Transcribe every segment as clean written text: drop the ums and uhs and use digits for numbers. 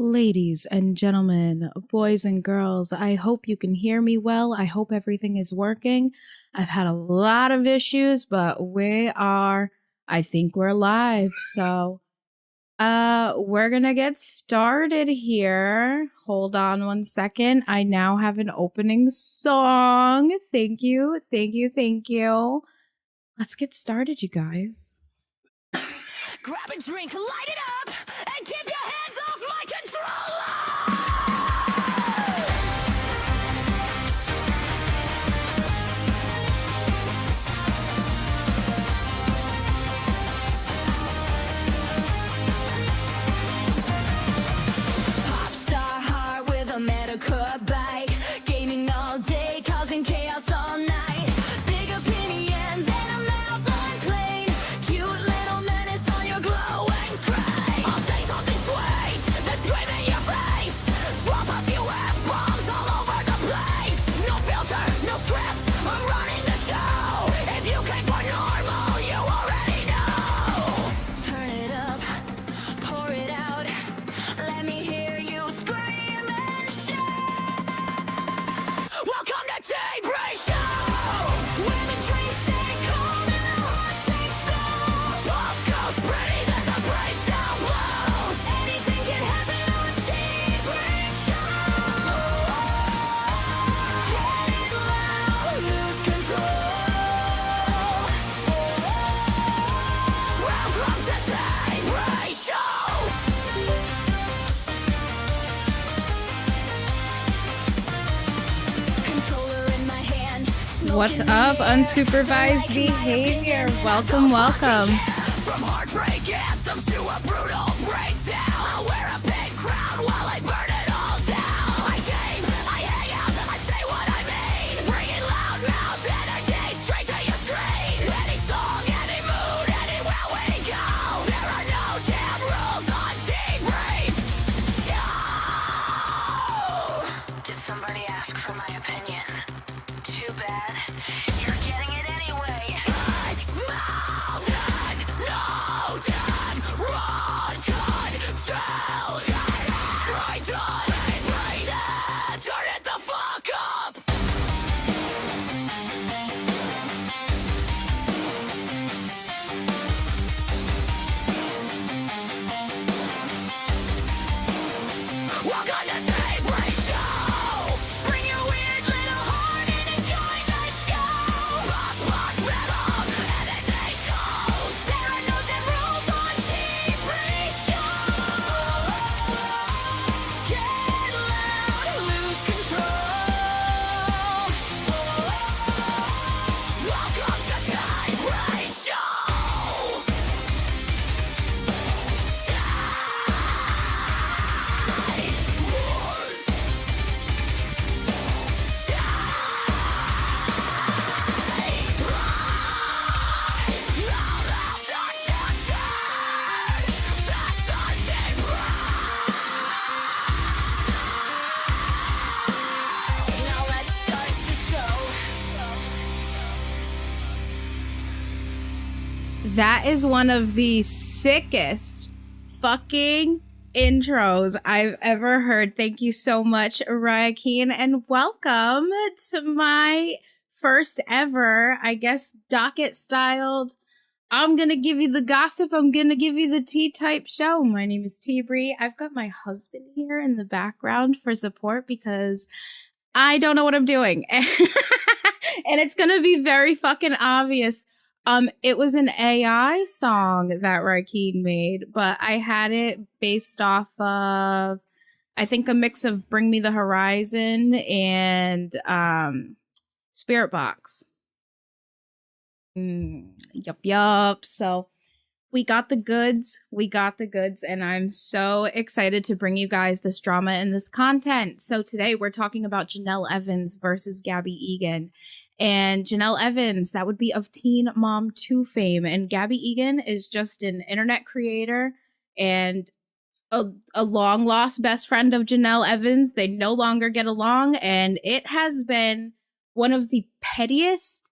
Ladies and gentlemen, boys and girls, I hope you can hear me well. I hope everything is working. I've had a lot of issues, but I think we're live. So, we're gonna get started here. Hold on one second. I now have an opening song. Thank you. Let's get started, you guys. Grab a drink, light it up, and keep your hands off my controller! Pop star heart with a medical bike, gaming all day, causing chaos all night. Big opinions and a mouth unclean, cute little menace on your glowing screen. I'll say something sweet, then scream in your face. Swap a few F-bombs all over the place. No filter, no script, I'm running the show. If you came for normal, you already know. Turn it up, pour it out. Let me hear you scream and shout. Welcome to TeeBree Show, where the drinks stay cold and the heart takes slow. Pop goes pretty, then the breakdown blows. Anything can happen on TeeBree Show. Get it loud, lose control. Welcome to TeeBree Show. Controller in my hand. What's up, unsupervised behavior? Welcome. From heartbreak anthems to a brutal breakdown, I'll wear a pink crown while I burn it all down. I game, I hang out, I say what I mean. Bringing loud mouth energy straight to your screen. Any song, any mood, anywhere we go. There are no damn rules on TeeBree's show. Did somebody ask for my opinion? Too bad. You're getting it anyway. Big mouth and no time. Rotten children. Try to breathe it. Turn it the fuck up. Welcome to TeeBree Show. Bring your weird little heart in and join the show. Pop, rhythm, anything goes. There are no damn rules on TeeBree Show. Get loud, lose control. Welcome to TeeBree Show. Now let's start the show. That is one of the sickest fucking intros I've ever heard. Thank you so much, Egan, and welcome to my first ever, I guess, docket styled. I'm gonna give you the gossip. I'm gonna give you the tea type show. My name is TeeBree. I've got my husband here in the background for support because I don't know what I'm doing. And it's gonna be very fucking obvious. It was an AI song that Egan made, but I had it based off of, I think, a mix of Bring Me the Horizon and Spirit Box. Yup. So we got the goods, and I'm so excited to bring you guys this drama and this content. So today we're talking about Jenelle Evans versus Gabbie Egan. And Jenelle Evans, that would be of Teen Mom 2 fame. And Gabbie Egan is just an internet creator and a long lost best friend of Jenelle Evans. They no longer get along. And it has been one of the pettiest,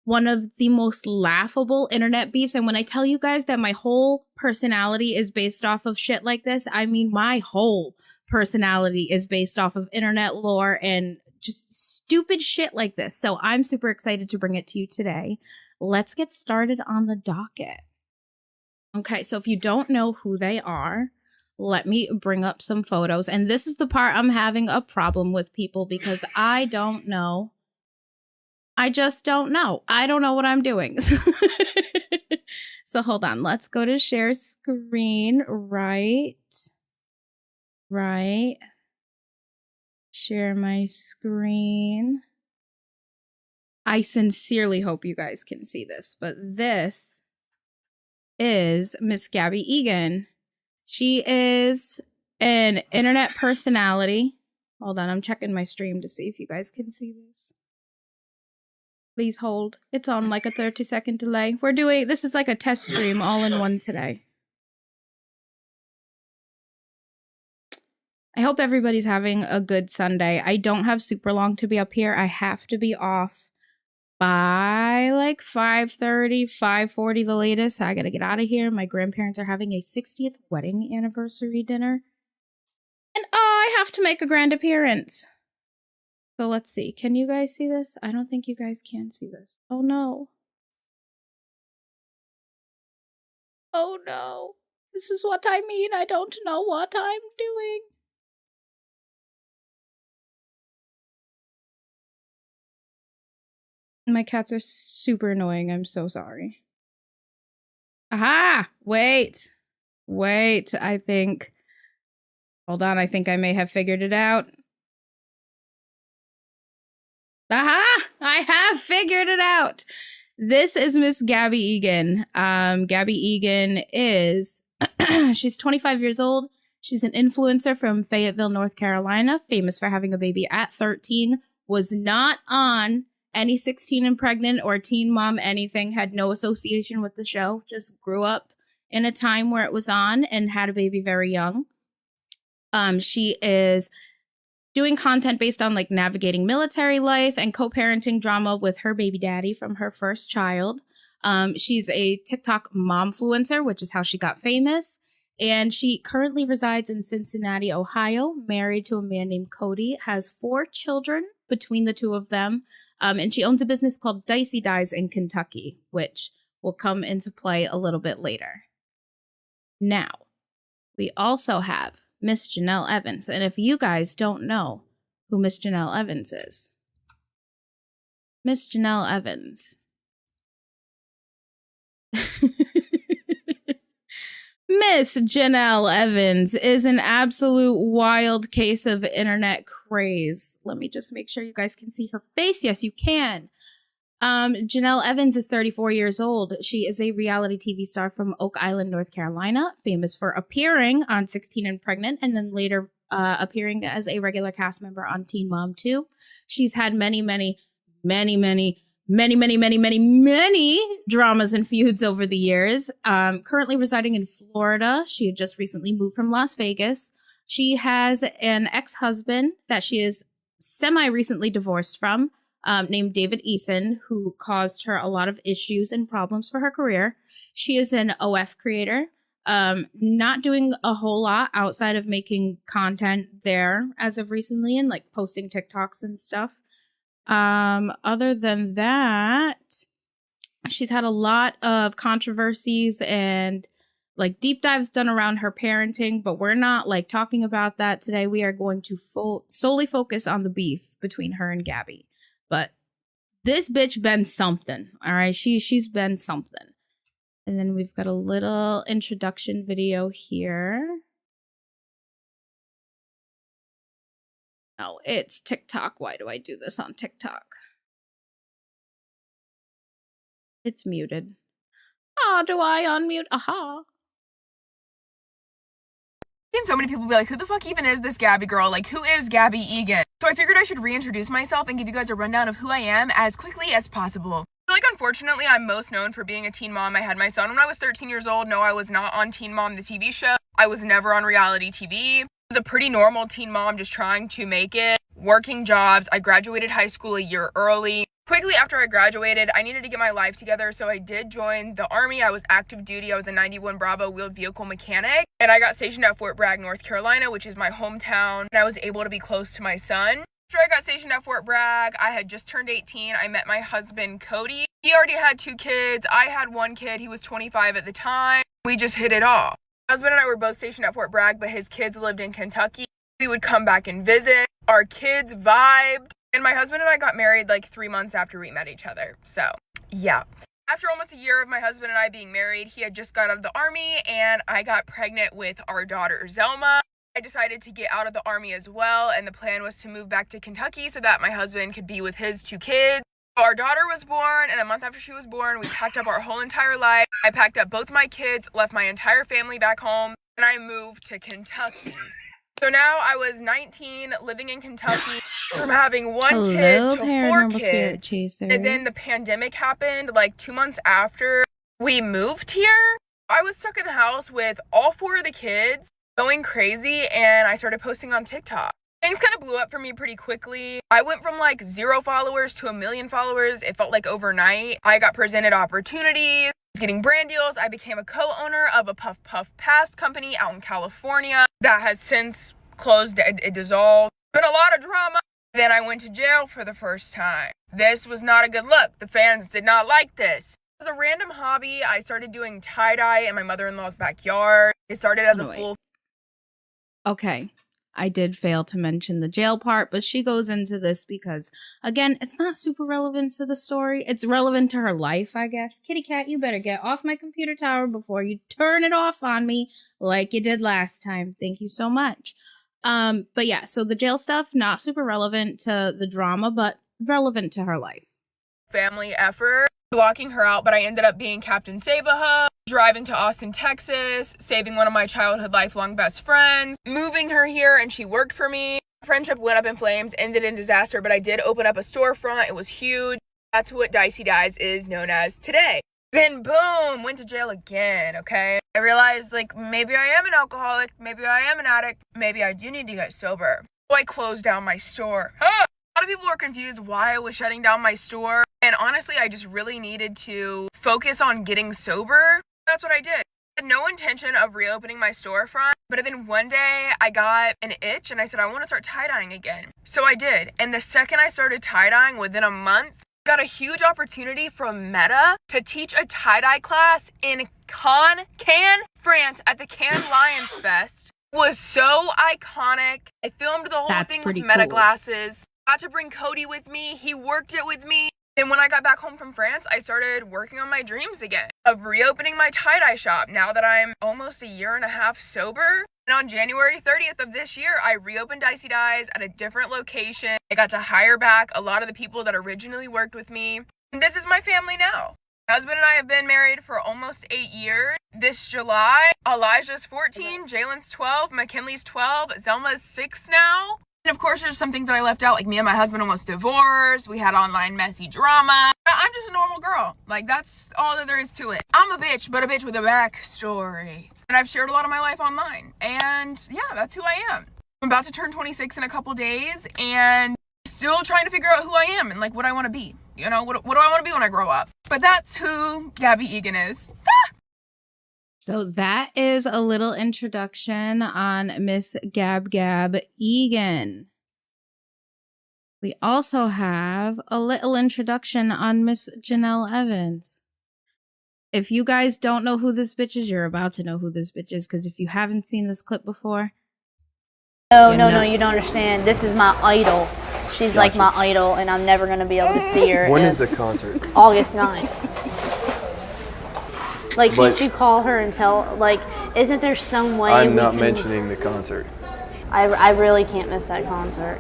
one of the most laughable internet beefs. And when I tell you guys that my whole personality is based off of shit like this, I mean my whole personality is based off of internet lore and just stupid shit like this. So I'm super excited to bring it to you today. Let's get started on the docket. Okay, so if you don't know who they are, let me bring up some photos. And this is the part I'm having a problem with, people, because I don't know. I just don't know. I don't know what I'm doing. So hold on. Let's go to share screen. Right. Share my screen. I sincerely hope you guys can see this, but this is Miss Gabbie Egan. She is an internet personality. Hold on. I'm checking my stream to see if you guys can see this. Please hold. It's on like a 30-second delay. This is like a test stream all in one today. I hope everybody's having a good Sunday. I don't have super long to be up here. I have to be off by like 5:30, 5:40 the latest. I gotta get out of here. My grandparents are having a 60th wedding anniversary dinner. And I have to make a grand appearance. So let's see. Can you guys see this? I don't think you guys can see this. Oh no. Oh no. This is what I mean. I don't know what I'm doing. My cats are super annoying. I'm so sorry. Aha! Wait. I think. Hold on. I think I may have figured it out. Aha! I have figured it out. This is Miss Gabbie Egan. Gabbie Egan is, she's 25 years old. She's an influencer from Fayetteville, North Carolina, famous for having a baby at 13, was not on any 16 and pregnant or teen mom anything, had no association with the show, just grew up in a time where it was on and had a baby very young. She is doing content based on like navigating military life and co-parenting drama with her baby daddy from her first child. She's a TikTok momfluencer, which is how she got famous. And she currently resides in Cincinnati, Ohio, married to a man named Cody, has 4 children between the two of them. And she owns a business called Dicey Dyes in Kentucky, which will come into play a little bit later. Now, we also have Miss Jenelle Evans. And if you guys don't know who Miss Jenelle Evans is, Miss Jenelle Evans. Miss Jenelle Evans is an absolute wild case of internet craze. Let me just make sure you guys can see her face. Yes, you can. Jenelle Evans is 34 years old. She is a reality TV star from Oak Island, North Carolina, famous for appearing on 16 and Pregnant and then later appearing as a regular cast member on Teen Mom 2. She's had many dramas and feuds over the years. Currently residing in Florida. She had just recently moved from Las Vegas. She has an ex-husband that she is semi-recently divorced from, named David Eason, who caused her a lot of issues and problems for her career. She is an OF creator, not doing a whole lot outside of making content there as of recently and like posting TikToks and stuff. Other than that, she's had a lot of controversies and like deep dives done around her parenting, but we're not like talking about that today. We are going to solely focus on the beef between her and Gabbie. But this bitch been something, all right? She's been something. And then we've got a little introduction video here. Oh, it's TikTok. Why do I do this on TikTok? It's muted. Oh, do I unmute? Aha. And so many people will be like, who the fuck even is this Gabbie girl? Like, who is Gabbie Egan? So I figured I should reintroduce myself and give you guys a rundown of who I am as quickly as possible. Like, unfortunately, I'm most known for being a teen mom. I had my son when I was 13 years old. No, I was not on Teen Mom, the TV show. I was never on reality TV. I was a pretty normal teen mom just trying to make it. Working jobs. I graduated high school a year early. Quickly after I graduated, I needed to get my life together, so I did join the Army. I was active duty. I was a 91 Bravo wheeled vehicle mechanic, and I got stationed at Fort Bragg, North Carolina, which is my hometown, and I was able to be close to my son. After I got stationed at Fort Bragg, I had just turned 18. I met my husband, Cody. He already had 2 kids. I had 1 kid. He was 25 at the time. We just hit it off. My husband and I were both stationed at Fort Bragg, but his kids lived in Kentucky. We would come back and visit. Our kids vibed. And my husband and I got married like 3 months after we met each other. So, yeah. After almost a year of my husband and I being married, he had just got out of the Army, and I got pregnant with our daughter, Zelma. I decided to get out of the Army as well, and the plan was to move back to Kentucky so that my husband could be with his 2 kids. Our daughter was born, and a month after she was born, we packed up our whole entire life. I packed up both my kids, left my entire family back home, and I moved to Kentucky. So now I was 19, living in Kentucky, from having 1 kid to 4 kids. And then the pandemic happened like 2 months after we moved here. I was stuck in the house with all 4 of the kids, going crazy, and I started posting on TikTok. Things kind of blew up for me pretty quickly. I went from like 0 followers to 1 million followers. It felt like overnight. I got presented opportunities, getting brand deals. I became a co-owner of a Puff Puff Pass company out in California that has since closed. It dissolved. Been a lot of drama. Then I went to jail for the first time. This was not a good look. The fans did not like this. As a random hobby, I started doing tie-dye in my mother-in-law's backyard. It started as a full... Okay. I did fail to mention the jail part, but she goes into this because, again, it's not super relevant to the story. It's relevant to her life, I guess. Kitty cat, you better get off my computer tower before you turn it off on me like you did last time. Thank you so much. But yeah, so the jail stuff, not super relevant to the drama, but relevant to her life. Family effort, blocking her out, but I ended up being Captain Save-A-Hub, driving to Austin, Texas, saving one of my childhood lifelong best friends, moving her here, and she worked for me. Friendship went up in flames, ended in disaster, but I did open up a storefront. It was huge. That's what Dicey Dies is known as today. Then boom, went to jail again, okay? I realized, like, maybe I am an alcoholic, maybe I am an addict, maybe I do need to get sober. So I closed down my store. A lot of people were confused why I was shutting down my store, and honestly, I just really needed to focus on getting sober. That's what I did. I had no intention of reopening my storefront, but then one day I got an itch and I said, I want to start tie-dyeing again. So I did, and the second I started tie-dyeing, within a month, got a huge opportunity from Meta to teach a tie-dye class in Cannes, France at the Cannes Lions Fest. It was so iconic. I filmed the whole thing with Meta glasses. Got to bring Cody with me. He worked it with me. Then when I got back home from France, I started working on my dreams again of reopening my tie-dye shop now that I'm almost a year and a half sober. And on January 30th of this year, I reopened Dicey Dies at a different location. I got to hire back a lot of the people that originally worked with me. And this is my family now. My husband and I have been married for almost 8 years. This July, Elijah's 14, Jalen's 12, McKinley's 12, Zelma's 6 now. And of course, there's some things that I left out, like me and my husband almost divorced. We had online messy drama. I'm just a normal girl. Like, that's all that there is to it. I'm a bitch, but a bitch with a backstory. And I've shared a lot of my life online. And yeah, that's who I am. I'm about to turn 26 in a couple days and still trying to figure out who I am and like what I want to be. You know, what do I want to be when I grow up? But that's who Gabbie Egan is. So that is a little introduction on Miss Gab Egan. We also have a little introduction on Miss Jenelle Evans. If you guys don't know who this bitch is, you're about to know who this bitch is, because if you haven't seen this clip before... No, you don't understand. This is my idol. She's like my idol, and I'm never going to be able to see her. When is the concert? August 9th. Like, can't you call her and tell, like, isn't there some way I'm not mentioning the concert. I really can't miss that concert.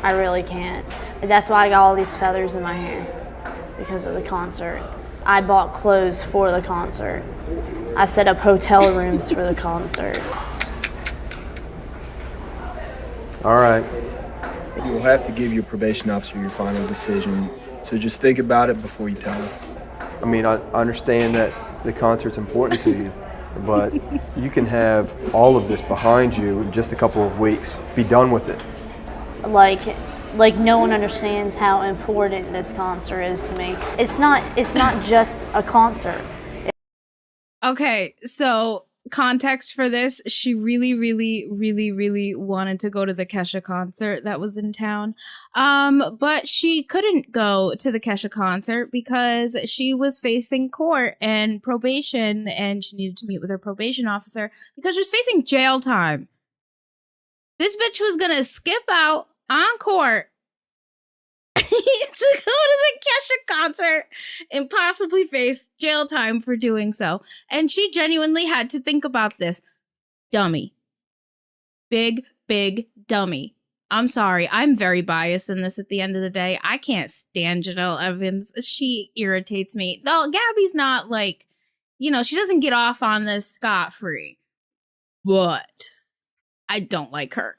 I really can't. And that's why I got all these feathers in my hair, because of the concert. I bought clothes for the concert. I set up hotel rooms for the concert. All right. You'll have to give your probation officer your final decision, so just think about it before you tell him. I mean, I understand that the concert's important to you, but you can have all of this behind you in just a couple of weeks. Be done with it. Like, Like, no one understands how important this concert is to me. It's not just a concert. Okay, so context for this, she really, really, really, really wanted to go to the Kesha concert that was in town. But she couldn't go to the Kesha concert because she was facing court and probation, and she needed to meet with her probation officer because she was facing jail time. This bitch was gonna skip out on court to go to the Kesha concert and possibly face jail time for doing so. And she genuinely had to think about this. Dummy. Big, big dummy. I'm sorry. I'm very biased in this at the end of the day. I can't stand Jenelle Evans. She irritates me. Though Gabbie's not like, you know, she doesn't get off on this scot-free. But I don't like her.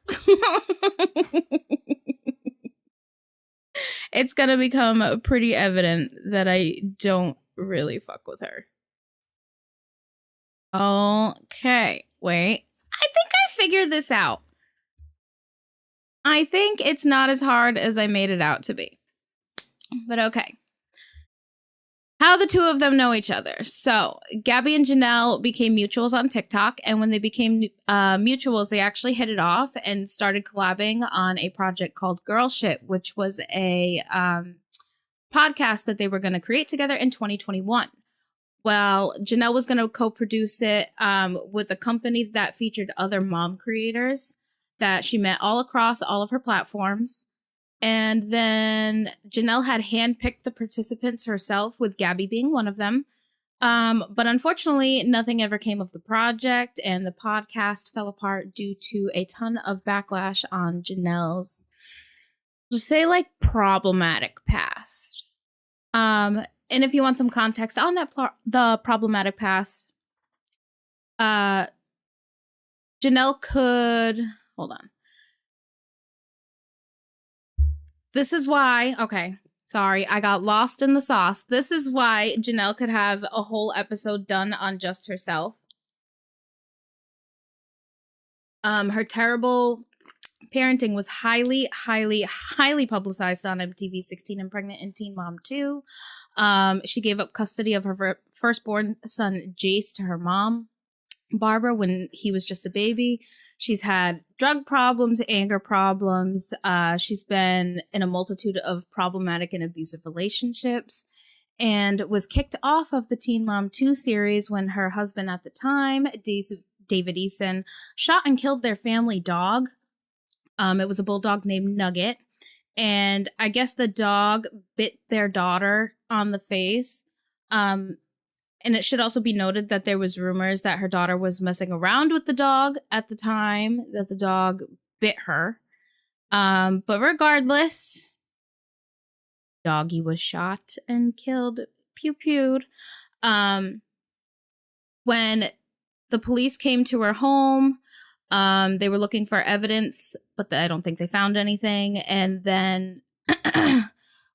It's gonna become pretty evident that I don't really fuck with her. Okay, wait. I think I figured this out. I think it's not as hard as I made it out to be. But okay. How the two of them know each other. So, Gabbie and Jenelle became mutuals on TikTok, and when they became mutuals, they actually hit it off and started collabing on a project called Girl Shit, which was a podcast that they were going to create together in 2021. Well, Jenelle was going to co-produce it with a company that featured other mom creators that she met all across all of her platforms. And then Jenelle had handpicked the participants herself, with Gabbie being one of them. But unfortunately, nothing ever came of the project, and the podcast fell apart due to a ton of backlash on Janelle's, just say, like, problematic past. And if you want some context on that, the problematic past, Jenelle could, hold on. This is why, okay, sorry, I got lost in the sauce. This is why Jenelle could have a whole episode done on just herself. Her terrible parenting was highly, highly, highly publicized on MTV 16 and Pregnant and Teen Mom 2. She gave up custody of her firstborn son, Jace, to her mom, Barbara, when he was just a baby. She's had drug problems, anger problems. She's been in a multitude of problematic and abusive relationships, and was kicked off of the Teen Mom 2 series when her husband at the time, David Eason, shot and killed their family dog. It was a bulldog named Nugget. And I guess the dog bit their daughter on the face. And it should also be noted that there was rumors that her daughter was messing around with the dog at the time that the dog bit her. But regardless, doggy was shot and killed. Pew-pewed. When the police came to her home, they were looking for evidence, but I don't think they found anything. And then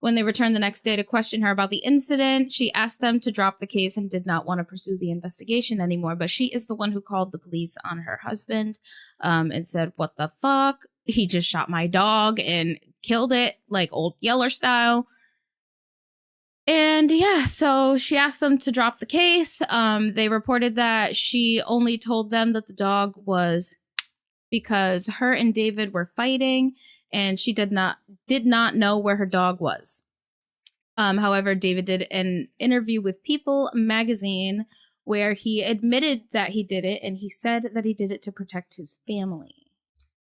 when they returned the next day to question her about the incident, she asked them to drop the case and did not want to pursue the investigation anymore. But she is the one who called the police on her husband and said, "What the fuck? He just shot my dog and killed it, like Old Yeller style." And yeah, so she asked them to drop the case. They reported that she only told them that the dog was because her and David were fighting, and she did not know where her dog was. However, David did an interview with People magazine where he admitted that he did it, and he said that he did it to protect his family.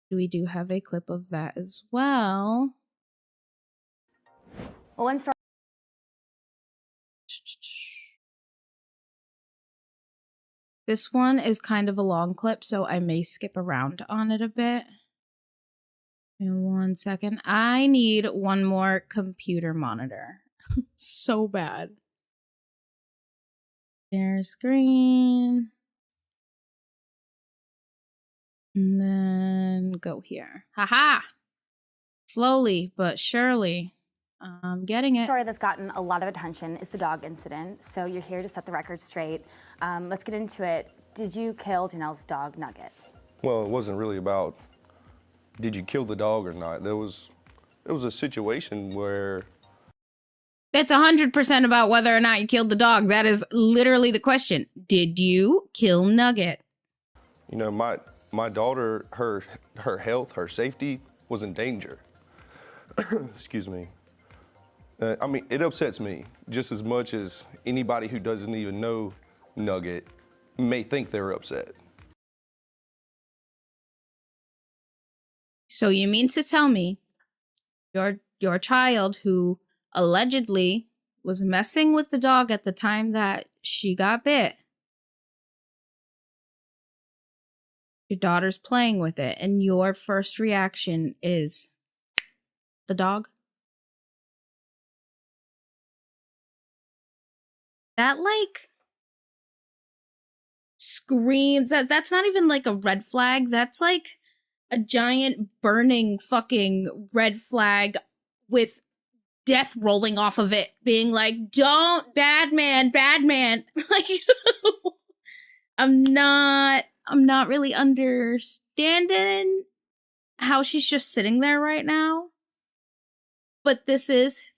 We do have a clip of that as well. This one is kind of a long clip, so I may skip around on it a bit. In 1 second. I need one more computer monitor. So bad. Share screen. And then go here. Haha! Slowly but surely. I'm getting it. The story that's gotten a lot of attention is the dog incident. So you're here to set the record straight. Let's get into it. Did you kill Janelle's dog, Nugget? Well, it wasn't really about did you kill the dog or not. There was it was a situation where It's 100% about whether or not you killed the dog. That is literally the question. Did you kill Nugget? you know my daughter, her health, her safety was in danger. Excuse me. I mean, it upsets me just as much as anybody who doesn't even know Nugget may think they're upset. So you mean to tell me your child who allegedly was messing with the dog at the time that she got bit, your daughter's playing with it, and your first reaction is the dog? That like screams that's not even like a red flag. That's like a giant burning fucking red flag with death rolling off of it, being like, don't, bad man. Like, I'm not really understanding how she's just sitting there right now. But this is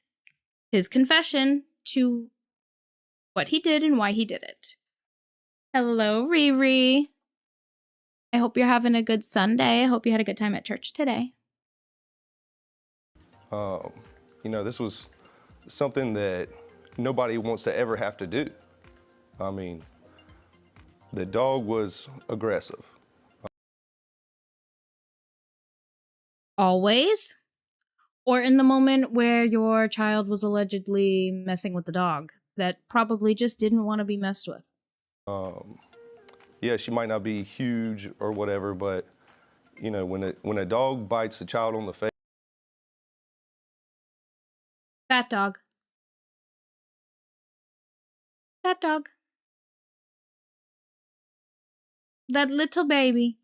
his confession to what he did and why he did it. Hello, Riri. I hope you're having a good Sunday. I hope you had a good time at church today. You know, this was something that nobody wants to ever have to do. I mean, the dog was aggressive. Always? Or in the moment where your child was allegedly messing with the dog that probably just didn't want to be messed with? Yeah, she might not be huge or whatever, but you know, when a dog bites a child on the face. That dog. That dog. That little baby.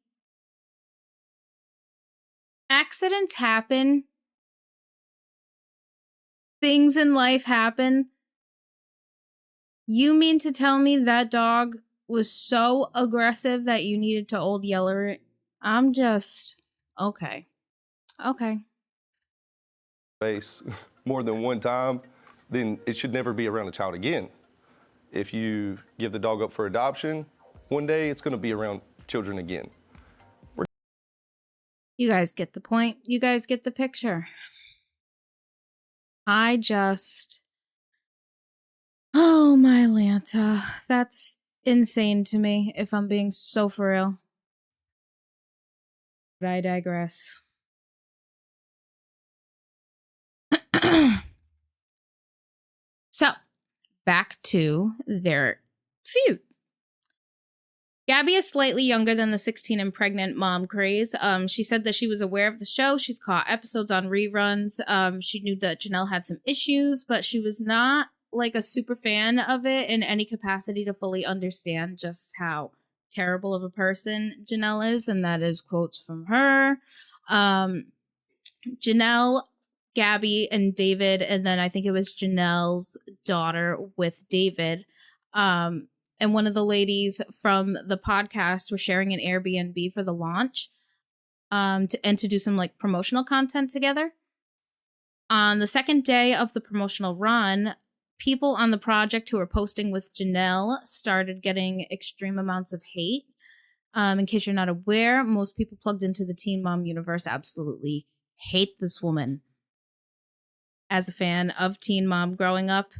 Accidents happen. Things in life happen. You mean to tell me that dog was so aggressive that you needed to old yeller it? I'm just... Okay. Face more than one time, then it should never be around a child again. If you give the dog up for adoption, one day it's going to be around children again. You guys get the point. You guys get the picture. Oh my Lanta. That's insane to me, if I'm being so for real. But I digress. So, back to their feud. Gabbie is slightly younger than the 16 and pregnant mom craze. She said that she was aware of the show. She's caught episodes on reruns. She knew that Jenelle had some issues, but she was not like a super fan of it in any capacity to fully understand just how terrible of a person Jenelle is. And that is quotes from her. Jenelle, Gabbie, and David, and then I think it was Janelle's daughter with David. And one of the ladies from the podcast were sharing an Airbnb for the launch to do some like promotional content together. On the second day of the promotional run, people on the project who were posting with Jenelle started getting extreme amounts of hate. In case you're not aware, most people plugged into the Teen Mom universe absolutely hate this woman. As a fan of Teen Mom growing up,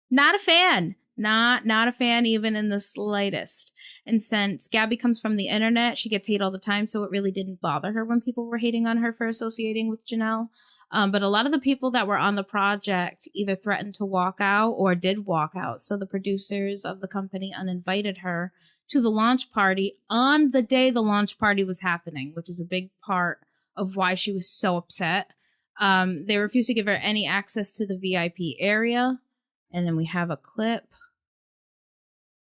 not a fan. Not a fan even in the slightest. And since Gabbie comes from the internet, she gets hate all the time, so it really didn't bother her when people were hating on her for associating with Jenelle. But a lot of the people that were on the project either threatened to walk out or did walk out. So the producers of the company uninvited her to the launch party on the day the launch party was happening, which is a big part of why she was so upset. They refused to give her any access to the VIP area. And then we have a clip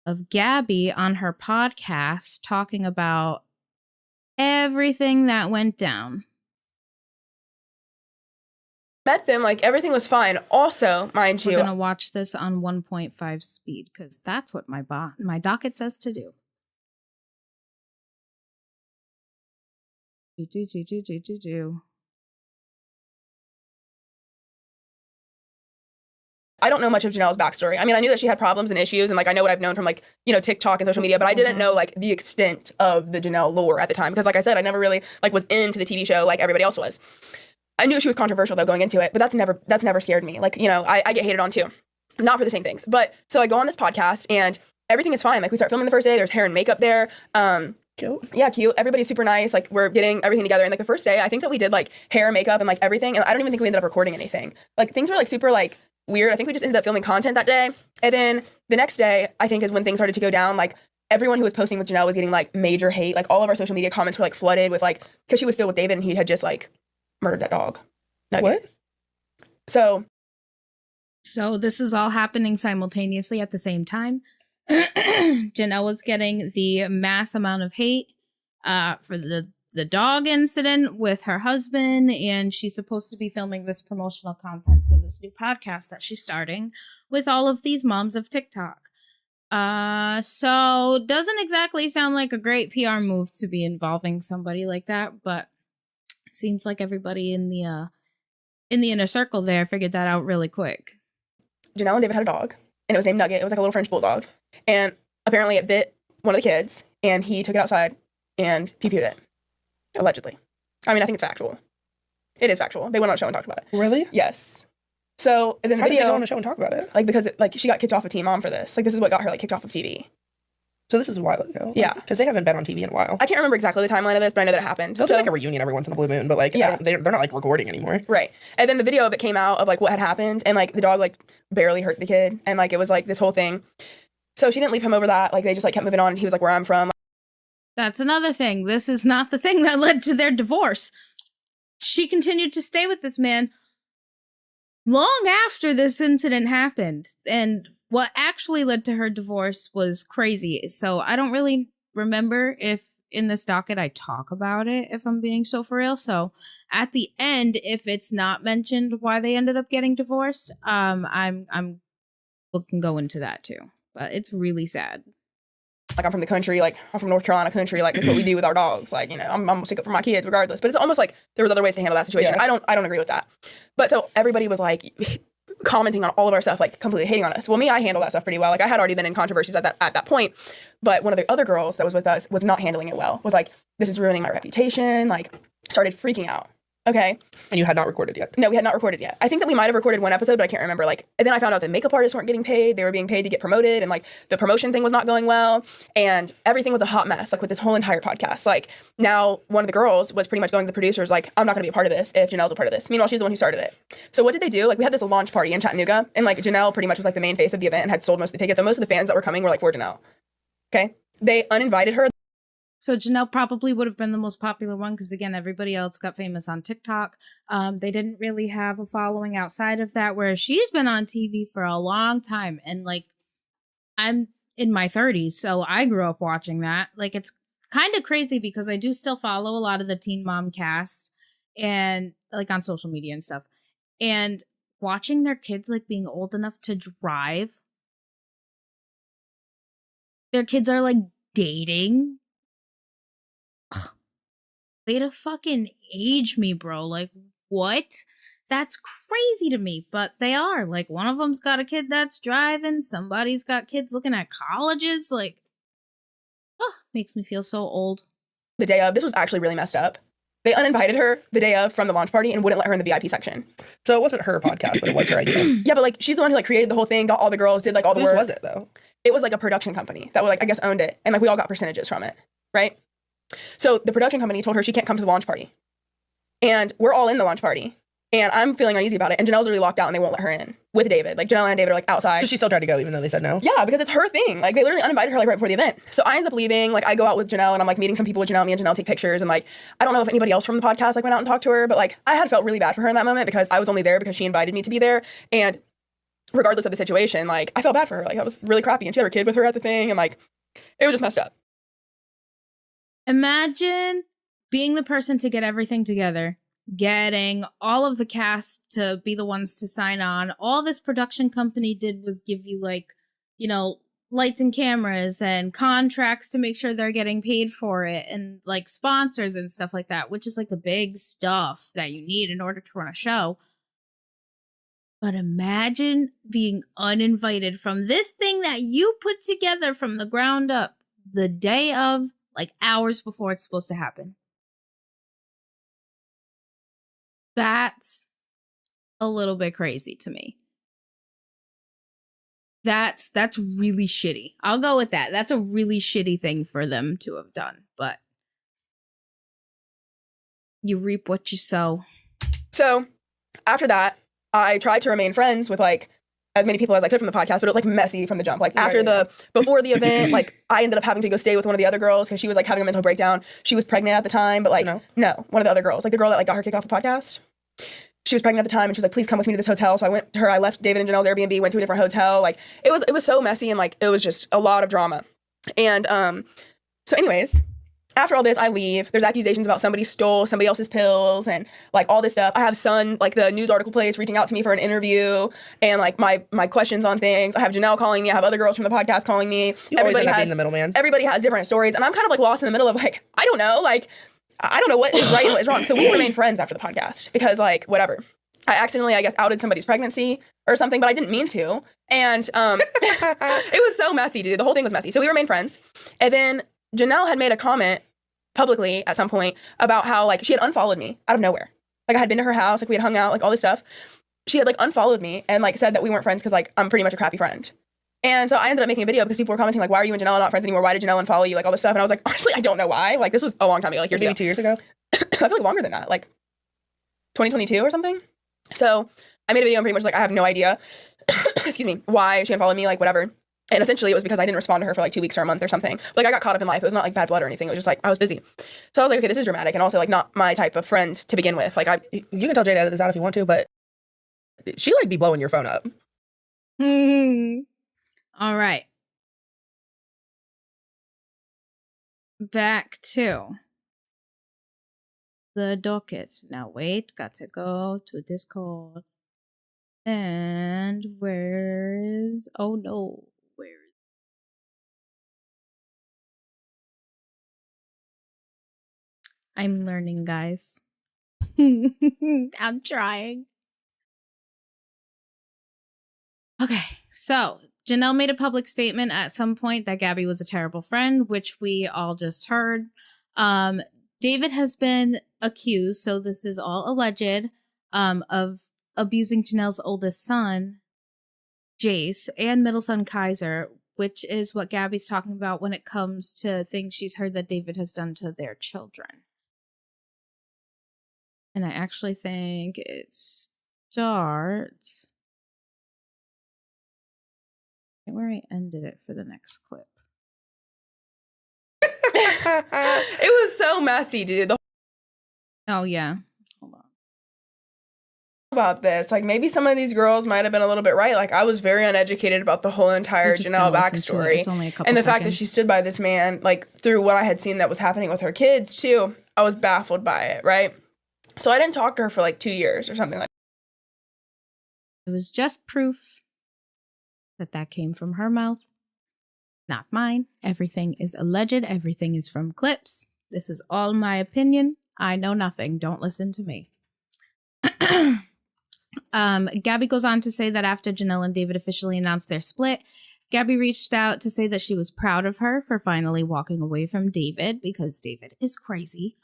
of Gabbie on her podcast talking about everything that went down. Met them, like everything was fine. Also, mind you, We're gonna watch this on 1.5 speed because that's what my docket says to do. Do. I don't know much of Janelle's backstory. I mean, I knew that she had problems and issues, and like I know what I've known from like, you know, TikTok and social media, but I didn't know like the extent of the Jenelle lore at the time because like I said, I never really like was into the TV show like everybody else was. I knew she was controversial though going into it, but that's never scared me. Like, you know, I get hated on too. Not for the same things. But so I go on this podcast and everything is fine. Like we start filming the first day, there's hair and makeup there. Cute. Yeah, cute. Everybody's super nice. Like we're getting everything together. And like the first day, I think that we did like hair, makeup, and like everything. And I don't even think we ended up recording anything. Like things were like super like weird. I think we just ended up filming content that day. And then the next day, I think is when things started to go down. Like everyone who was posting with Jenelle was getting like major hate. Like all of our social media comments were like flooded with like, because she was still with David and he had just like murdered that dog. Nugget. What? So this is all happening simultaneously at the same time. Jenelle was getting the mass amount of hate for the dog incident with her husband, and she's supposed to be filming this promotional content for this new podcast that she's starting with all of these moms of TikTok. So doesn't exactly sound like a great PR move to be involving somebody like that, but seems like everybody in the inner circle there figured that out really quick. Jenelle and David had a dog, and it was named Nugget. It was like a little French bulldog. And apparently it bit one of the kids, and he took it outside and pee-peed it. Allegedly. I mean, I think it's factual. It is factual. They went on a show and talked about it. Really? Yes. So in the How video, did they go on a show and talk about it? like because she got kicked off of Teen Mom for this. Like this is what got her like kicked off of TV. So this is a while ago. Yeah. Because they haven't been on TV in a while. I can't remember exactly the timeline of this, but I know that it happened. They'll do like a reunion every once in a blue moon, but like Yeah. they're not like recording anymore. Right. And then the video of it came out of like what had happened, and like the dog like barely hurt the kid, and like it was like this whole thing. So she didn't leave him over that. Like they just like kept moving on. He was like, where I'm from. That's another thing. This is not the thing that led to their divorce. She continued to stay with this man long after this incident happened. And what actually led to her divorce was crazy. So I don't really remember if in this docket I talk about it, if I'm being so for real. So at the end, if it's not mentioned why they ended up getting divorced, we can go into that too. But it's really sad. Like I'm from the country, like I'm from North Carolina country, like it's what we do with our dogs. Like, you know, I'm gonna stick up for my kids regardless. But it's almost like there was other ways to handle that situation. Yeah. I don't agree with that. But so everybody was like commenting on all of our stuff, like completely hating on us. Well, me, I handle that stuff pretty well. Like I had already been in controversies at that point. But one of the other girls that was with us was not handling it well. Was like, this is ruining my reputation, like started freaking out. Okay. And you had not recorded yet. No, we had not recorded yet. I think that we might have recorded one episode, but I can't remember. Like, and then I found out that makeup artists weren't getting paid. They were being paid to get promoted, and like the promotion thing was not going well, and everything was a hot mess. Like with this whole entire podcast. Like now, one of the girls was pretty much going to the producers, like, I'm not going to be a part of this if Janelle's a part of this. Meanwhile, she's the one who started it. So what did they do? Like we had this launch party in Chattanooga, and like Jenelle pretty much was like the main face of the event and had sold most of the tickets. So most of the fans that were coming were like for Jenelle. Okay, they uninvited her. So Jenelle probably would have been the most popular one because, again, everybody else got famous on TikTok. They didn't really have a following outside of that, whereas she's been on TV for a long time. And, like, I'm in my 30s, so I grew up watching that. Like, it's kind of crazy because I do still follow a lot of the Teen Mom cast and, like, on social media and stuff. And watching their kids, like, being old enough to drive. Their kids are, like, dating. Way to fucking age me, bro. Like, what? That's crazy to me. But they are. Like, one of them's got a kid that's driving. Somebody's got kids looking at colleges. Like, makes me feel so old. The day of, this was actually really messed up. They uninvited her the day of from the launch party and wouldn't let her in the VIP section. So it wasn't her podcast, but it was her idea. Yeah, but like she's the one who like created the whole thing, got all the girls, did like all the work. Whose was it though? It was like a production company that like I guess owned it, and like we all got percentages from it, right? So the production company told her she can't come to the launch party. And we're all in the launch party. And I'm feeling uneasy about it. And Janelle's literally locked out and they won't let her in with David. Like Jenelle and David are like outside. So she still tried to go even though they said no? Yeah, because it's her thing. Like they literally uninvited her like right before the event. So I end up leaving. Like I go out with Jenelle and I'm like meeting some people with Jenelle. Me and Jenelle take pictures. And like, I don't know if anybody else from the podcast like went out and talked to her. But like I had felt really bad for her in that moment because I was only there because she invited me to be there. And regardless of the situation, like I felt bad for her. Like that was really crappy. And she had her kid with her at the thing. And like, it was just messed up. Imagine being the person to get everything together, getting all of the cast to be the ones to sign on. All this production company did was give you like, you know, lights and cameras and contracts to make sure they're getting paid for it and like sponsors and stuff like that, which is like the big stuff that you need in order to run a show. But imagine being uninvited from this thing that you put together from the ground up the day of, like hours before it's supposed to happen. That's a little bit crazy to me. That's really shitty. I'll go with that. That's a really shitty thing for them to have done, but you reap what you sow. So after that, I tried to remain friends with like as many people as I could from the podcast, but it was like messy from the jump. Like before the event, like I ended up having to go stay with one of the other girls because she was like having a mental breakdown. She was pregnant at the time, but like no, one of the other girls, like the girl that like got her kicked off the podcast. She was pregnant at the time and she was like, please come with me to this hotel. So I went to her, I left David and Janelle's Airbnb, went to a different hotel. Like it was so messy and like it was just a lot of drama. And so anyways, after all this, I leave. There's accusations about somebody stole somebody else's pills and like all this stuff. I have Sun, like the news article place, reaching out to me for an interview and like my questions on things. I have Jenelle calling me. I have other girls from the podcast calling me. Everybody has being the middleman. Everybody has different stories, and I'm kind of like lost in the middle of like I don't know, what is right and what is wrong. So we remained friends after the podcast because like whatever. I accidentally, I guess, outed somebody's pregnancy or something, but I didn't mean to. And it was so messy, dude. The whole thing was messy. So we remained friends. And then Jenelle had made a comment publicly at some point about how like she had unfollowed me out of nowhere. Like I had been to her house, like we had hung out, like all this stuff. She had like unfollowed me and like said that we weren't friends because like I'm pretty much a crappy friend. And so I ended up making a video because people were commenting like, why are you and Jenelle not friends anymore? Why did Jenelle unfollow you? Like all this stuff. And I was like, honestly, I don't know why. Like this was a long time ago, like years ago. 2 years ago? I feel like longer than that, like 2022 or something. So I made a video and pretty much like, I have no idea, excuse me, why she unfollowed me, like whatever. And essentially it was because I didn't respond to her for like 2 weeks or a month or something. Like I got caught up in life. It was not like bad blood or anything. It was just like, I was busy. So I was like, okay, this is dramatic. And also like not my type of friend to begin with. Like you can tell Jade to edit this out if you want to, but she like be blowing your phone up. All right. Back to the docket. Now wait, got to go to Discord. And where is, oh no, where is, I'm learning, guys. I'm trying. Okay, so Jenelle made a public statement at some point that Gabbie was a terrible friend, which we all just heard. David has been accused, so this is all alleged, of abusing Janelle's oldest son, Jace, and middle son, Kaiser, which is what Gabbie's talking about when it comes to things she's heard that David has done to their children. And I actually think it starts where I ended it for the next clip. it was so messy, dude. Oh, yeah. Hold on. About this, like maybe some of these girls might have been a little bit right. Like I was very uneducated about the whole entire Jenelle backstory, it's only a couple and the seconds. fact that she stood by this man, like through what I had seen that was happening with her kids too. I was baffled by it, right? So I didn't talk to her for like 2 years or something like. It was just proof that came from her mouth, not mine. Everything is alleged. Everything is from clips. This is all my opinion. I know nothing. Don't listen to me. Gabbie goes on to say that after Jenelle and David officially announced their split, Gabbie reached out to say that she was proud of her for finally walking away from David because David is crazy.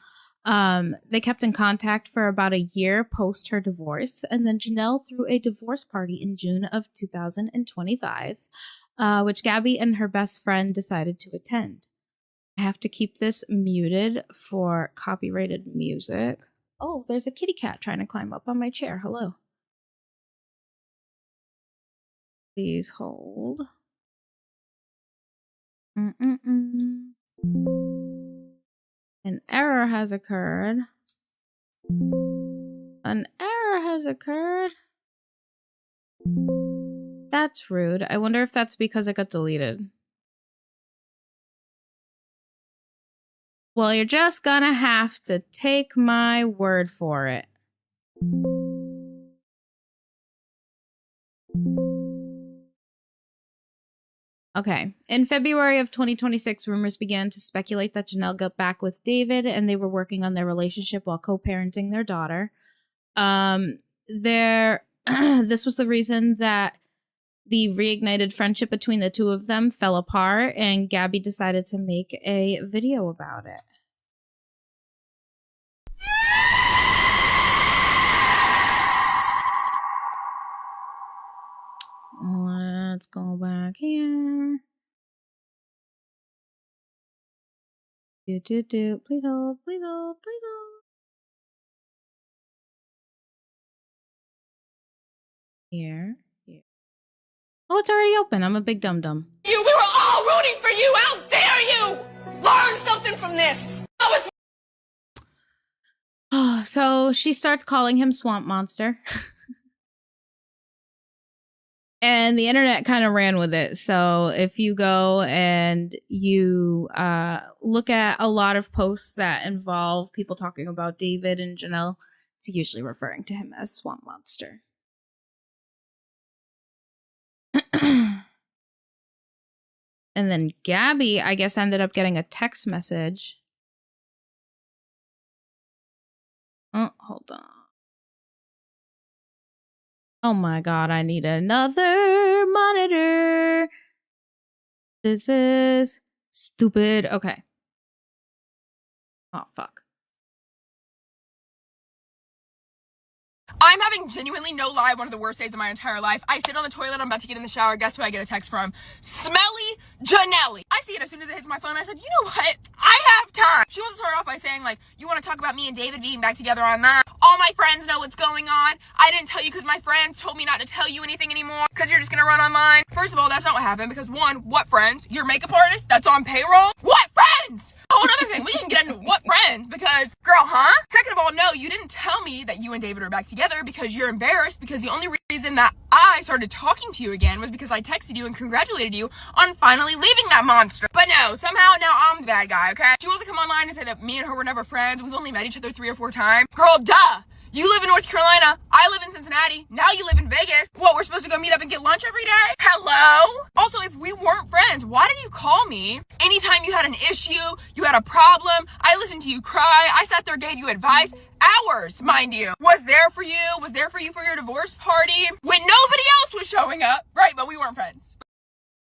They kept in contact for about a year post her divorce, and then Jenelle threw a divorce party in June of 2025, which Gabbie and her best friend decided to attend. I have to keep this muted for copyrighted music. Oh, there's a kitty cat trying to climb up on my chair. Hello. Please hold. An error has occurred. An error has occurred. That's rude. I wonder if that's because it got deleted. Well, you're just gonna have to take my word for it. Okay. In February of 2026, rumors began to speculate that Jenelle got back with David and they were working on their relationship while co-parenting their daughter. There This was the reason that the reignited friendship between the two of them fell apart, and Gabbie decided to make a video about it. Let's go back here. Please hold, please hold, please hold. Here. Oh, it's already open. I'm a big dum-dum. We were all rooting for you. How dare you? Learn something from this. So she starts calling him Swamp Monster. And the internet kind of ran with it. So if you go and you look at a lot of posts that involve people talking about David and Jenelle, it's usually referring to him as Swamp Monster. And then Gabbie, I guess, ended up getting a text message. Oh, hold on. Oh my god, I need another monitor. This is stupid. Okay. Oh, fuck. I'm having genuinely, no lie, one of the worst days of my entire life. I sit on the toilet, I'm about to get in the shower. Guess who I get a text from? Smelly Jenelle. I see it as soon as it hits my phone. I said, you know what? I have time. She wants to start off by saying, like, you want to talk about me and David being back together online? All my friends know what's going on. I didn't tell you because my friends told me not to tell you anything anymore because you're just going to run online. First of all, that's not what happened because one, what friends? Your makeup artist that's on payroll? What friends? Oh, another thing, we can get into what friends because, girl, huh? Second of all, no, you didn't tell me that you and David are back together because you're embarrassed because the only reason that I started talking to you again was because I texted you and congratulated you on finally leaving that monster. But no, somehow now I'm the bad guy, okay? She wants to come online and say that me and her were never friends. We've only met each other 3 or 4 times. Girl, duh! You live in North Carolina, I live in Cincinnati, now you live in Vegas. What, we're supposed to go meet up and get lunch every day? Hello? Also, if we weren't friends, why did you call me? Anytime you had an issue, you had a problem, I listened to you cry, I sat there, gave you advice. Hours, mind you. Was there for you for your divorce party, when nobody else was showing up, right? But we weren't friends.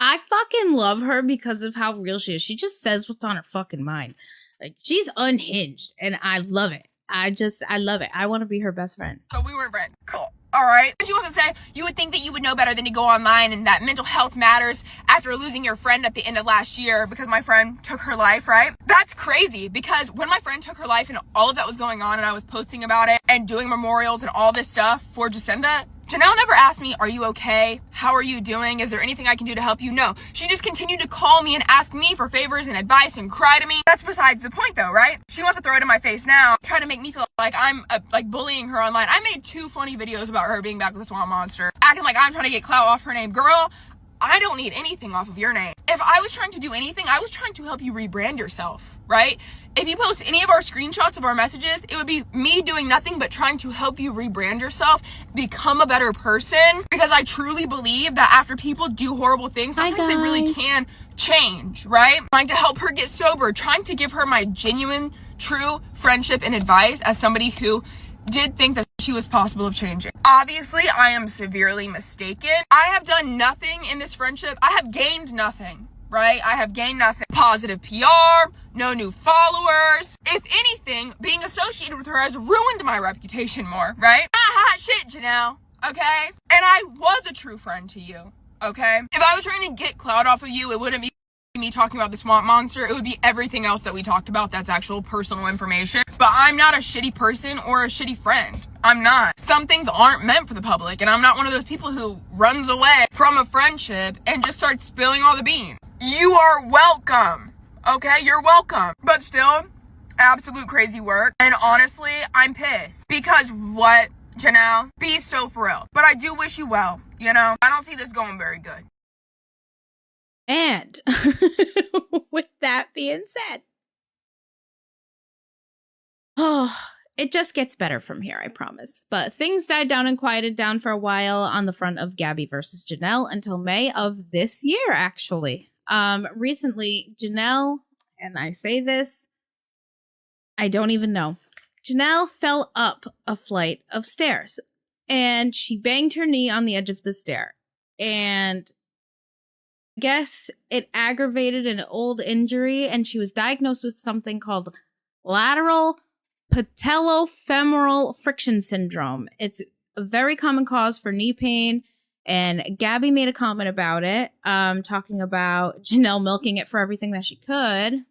I fucking love her because of how real she is. She just says what's on her fucking mind. Like, she's unhinged, and I love it. I love it. I want to be her best friend. So we weren't friends. Cool. All right. And she also said, you would think that you would know better than to go online and that mental health matters after losing your friend at the end of last year because my friend took her life, right? That's crazy because when my friend took her life and all of that was going on and I was posting about it and doing memorials and all this stuff for Jacinda, Jenelle never asked me, are you okay? How are you doing? Is there anything I can do to help you? No. She just continued to call me and ask me for favors and advice and cry to me. That's besides the point though, right? She wants to throw it in my face now, trying to make me feel like I'm like bullying her online. I made 2 funny videos about her being back with the Swamp Monster, acting like I'm trying to get clout off her name. Girl, I don't need anything off of your name. If I was trying to do anything, I was trying to help you rebrand yourself, right? If you post any of our screenshots of our messages, it would be me doing nothing but trying to help you rebrand yourself, become a better person, because I truly believe that after people do horrible things, sometimes they really can change, right? Trying to help her get sober, trying to give her my genuine, true friendship and advice as somebody who did think that she was possible of changing. Obviously, I am severely mistaken. I have done nothing in this friendship. I have gained nothing, right? I have gained nothing. Positive PR, no new followers. If anything, being associated with her has ruined my reputation more, right? Haha, shit, Jenelle, okay? And I was a true friend to you, okay? If I was trying to get clout off of you, it wouldn't be me talking about the Swamp Monster. It would be everything else that we talked about that's actual personal information. But I'm not a shitty person or a shitty friend. I'm not. Some things aren't meant for the public, and I'm not one of those people who runs away from a friendship and just starts spilling all the beans. You are welcome, okay? You're welcome. But still, absolute crazy work. And honestly, I'm pissed. Because what, Jenelle? Be so for real. But I do wish you well, you know? I don't see this going very good. And with that being said, it just gets better from here, I promise. But things died down and quieted down for a while on the front of Gabbie versus Jenelle until May of this year, actually. Recently, Jenelle, and I say this, I don't even know. Jenelle fell up a flight of stairs. and she banged her knee on the edge of the stair. And I guess it aggravated an old injury, and she was diagnosed with something called lateral patellofemoral friction syndrome. It's a very common cause for knee pain, and Gabbie made a comment about it, talking about Jenelle milking it for everything that she could.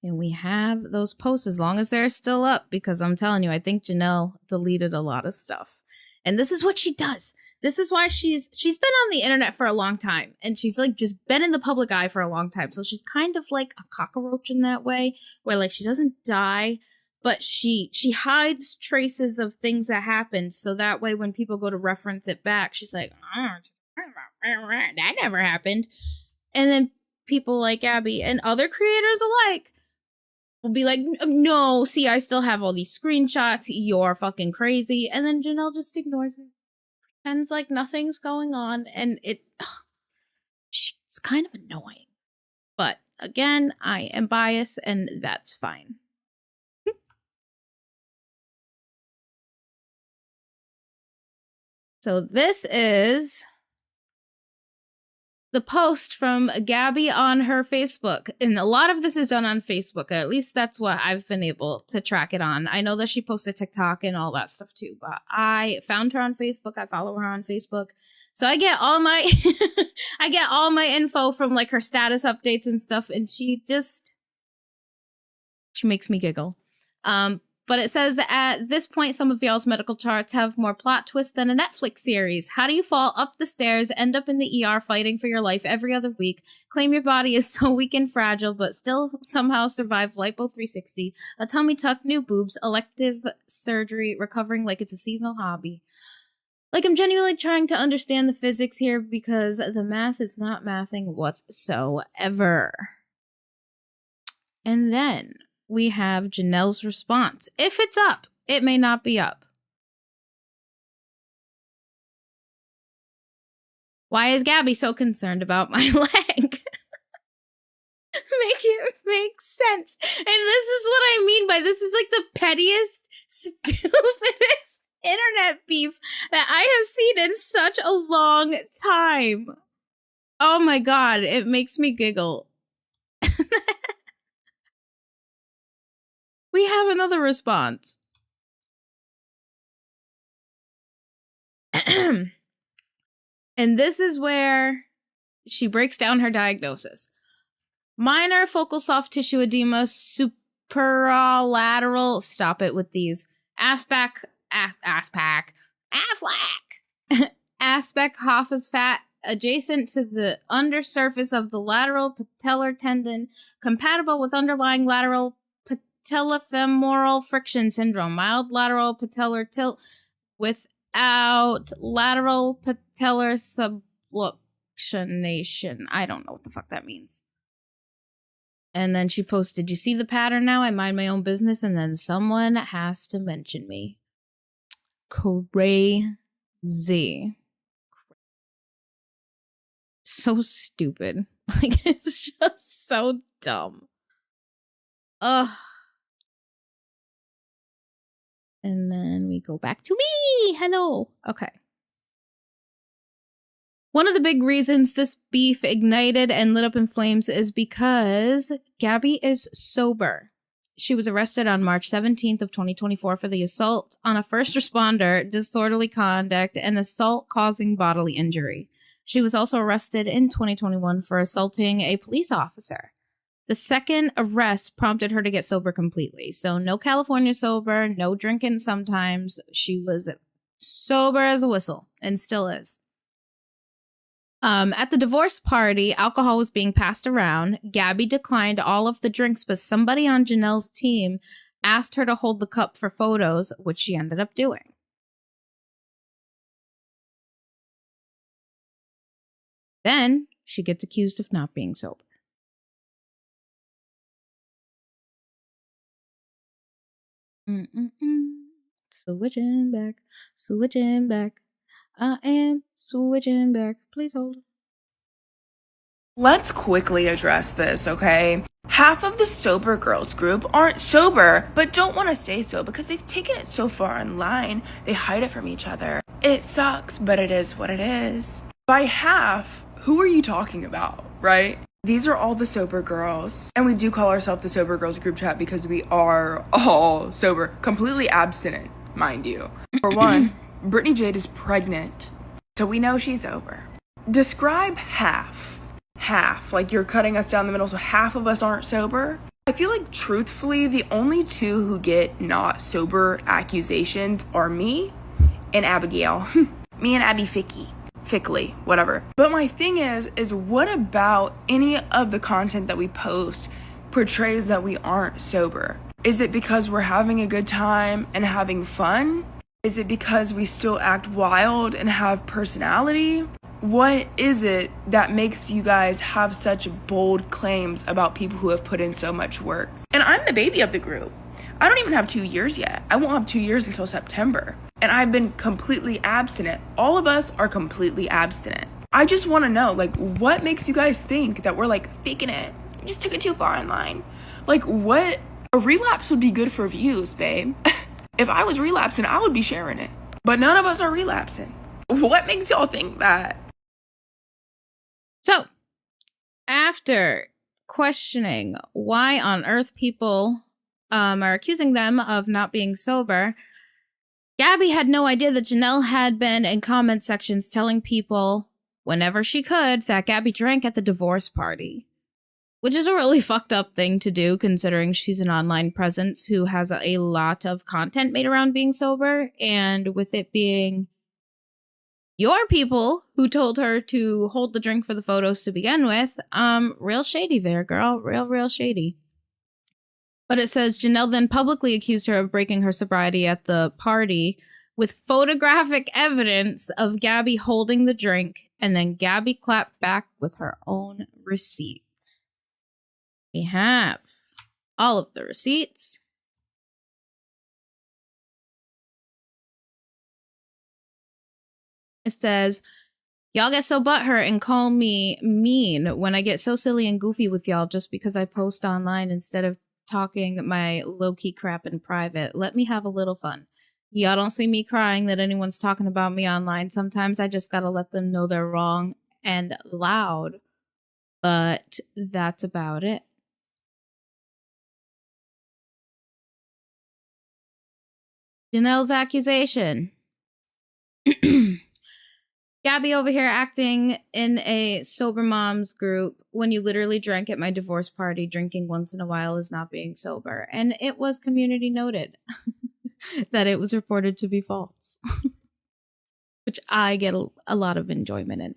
And we have those posts as long as they're still up, because I'm telling you, I think Jenelle deleted a lot of stuff. And this is what she does. This is why she's been on the internet for a long time, and she's like just been in the public eye for a long time. So she's kind of like a cockroach in that way, where like she doesn't die, but she hides traces of things that happened. So that way when people go to reference it back, she's like, oh, that never happened. And then people like Gabbie and other creators alike will be like, no, see, I still have all these screenshots. You're fucking crazy. And then Jenelle just ignores it. Pretends like nothing's going on. And it's kind of annoying. But again, I am biased, and that's fine. So this is the post from Gabbie on her Facebook. And a lot of this is done on Facebook. At least that's what I've been able to track it on. I know that she posted TikTok and all that stuff too, but I found her on Facebook. I follow her on Facebook. So I get all my I get all my info from like her status updates and stuff, and she makes me giggle. But it says, at this point, some of y'all's medical charts have more plot twists than a Netflix series. How do you fall up the stairs, end up in the ER fighting for your life every other week, claim your body is so weak and fragile, but still somehow survive Lipo 360, a tummy tuck, new boobs, elective surgery, recovering like it's a seasonal hobby? Like, I'm genuinely trying to understand the physics here, because the math is not mathing whatsoever. And then we have Jenelle's response. If it's up, it may not be up. Why is Gabbie so concerned about my leg? Make it make sense. And this is what I mean by this is like the pettiest, stupidest internet beef that I have seen in such a long time. Oh my god, it makes me giggle. We have another response. And this is where she breaks down her diagnosis. Minor focal soft tissue edema, superolateral, stop it with these, aspect Hoffa's fat adjacent to the undersurface of the lateral patellar tendon, compatible with underlying lateral patellofemoral friction syndrome, mild lateral patellar tilt without lateral patellar subluxation. I don't know what the fuck that means. And then she posted, you see the pattern now? I mind my own business, and then someone has to mention me. Crazy. So stupid. Like, it's just so dumb. Ugh. And then we go back to me. Hello. Okay. One of the big reasons this beef ignited and lit up in flames is because Gabbie is sober. She was arrested on March 17th of 2024 for the assault on a first responder, disorderly conduct, and assault causing bodily injury. She was also arrested in 2021 for assaulting a police officer. The second arrest prompted her to get sober completely. So no California sober, no drinking sometimes. She was sober as a whistle and still is. At the divorce party, alcohol was being passed around. Gabbie declined all of the drinks, but somebody on Jenelle's team asked her to hold the cup for photos, which she ended up doing. Then she gets accused of not being sober. Switching back. I am switching back. Please hold. Let's quickly address this, okay? Half of the sober girls group aren't sober, but don't want to say so because they've taken it so far online, they hide it from each other. It sucks, but it is what it is. By half, who are you talking about, right? These are all the sober girls, and we do call ourselves the sober girls group chat because we are all sober, completely abstinent, mind you. For one, Brittany Jade is pregnant, so we know she's sober. Describe half, like you're cutting us down the middle, so half of us aren't sober. I feel like truthfully, the only two who get not sober accusations are me and Abigail. Me and Abby Fickley, whatever. But my thing is what about any of the content that we post portrays that we aren't sober? Is it because we're having a good time and having fun? Is it because we still act wild and have personality? What is it that makes you guys have such bold claims about people who have put in so much work? And I'm the baby of the group. I don't even have 2 years yet. I won't have 2 years until September. And I've been completely abstinent. All of us are completely abstinent. I just want to know, like, what makes you guys think that we're, like, faking it? We just took it too far in line. Like, what? A relapse would be good for views, babe. If I was relapsing, I would be sharing it. But none of us are relapsing. What makes y'all think that? So, after questioning why on earth people are accusing them of not being sober, Gabbie had no idea that Jenelle had been in comment sections telling people whenever she could that Gabbie drank at the divorce party, which is a really fucked up thing to do considering she's an online presence who has a lot of content made around being sober, and with it being your people who told her to hold the drink for the photos to begin with, real shady there, girl. Real shady. But it says Jenelle then publicly accused her of breaking her sobriety at the party with photographic evidence of Gabbie holding the drink, and then Gabbie clapped back with her own receipts. We have all of the receipts. It says, y'all get so butthurt and call me mean when I get so silly and goofy with y'all just because I post online instead of talking my low-key crap in private. Let me have a little fun. Y'all don't see me crying that anyone's talking about me online. Sometimes I just gotta let them know they're wrong and loud. But that's about it. Jenelle's accusation. Gabbie over here acting in a sober moms group when you literally drank at my divorce party. Drinking once in a while is not being sober. And it was community noted that it was reported to be false. Which I get a lot of enjoyment in.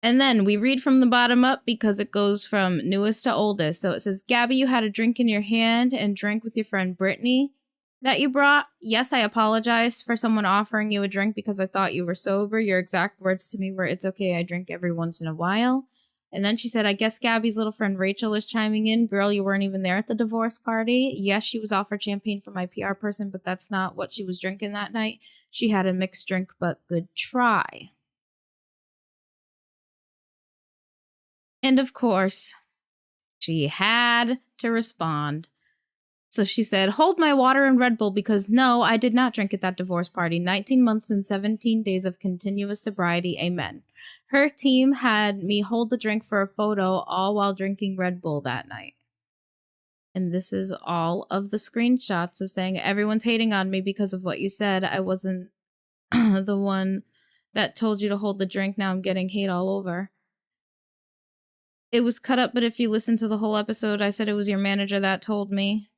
And then we read from the bottom up because it goes from newest to oldest. So it says, Gabbie, you had a drink in your hand and drank with your friend Brittany that you brought. Yes, I apologized for someone offering you a drink because I thought you were sober. Your exact words to me were, it's okay, I drink every once in a while. And then she said, I guess Gabbie's little friend Rachel is chiming in. Girl, you weren't even there at the divorce party. Yes, she was offered champagne from my PR person, but that's not what she was drinking that night. She had a mixed drink, but good try. And of course, she had to respond. So she said, hold my water and Red Bull because no, I did not drink at that divorce party. 19 months and 17 days of continuous sobriety. Amen. Her team had me hold the drink for a photo all while drinking Red Bull that night. And this is all of the screenshots of saying everyone's hating on me because of what you said. I wasn't the one that told you to hold the drink. Now I'm getting hate all over. It was cut up, but if you listen to the whole episode, I said it was your manager that told me.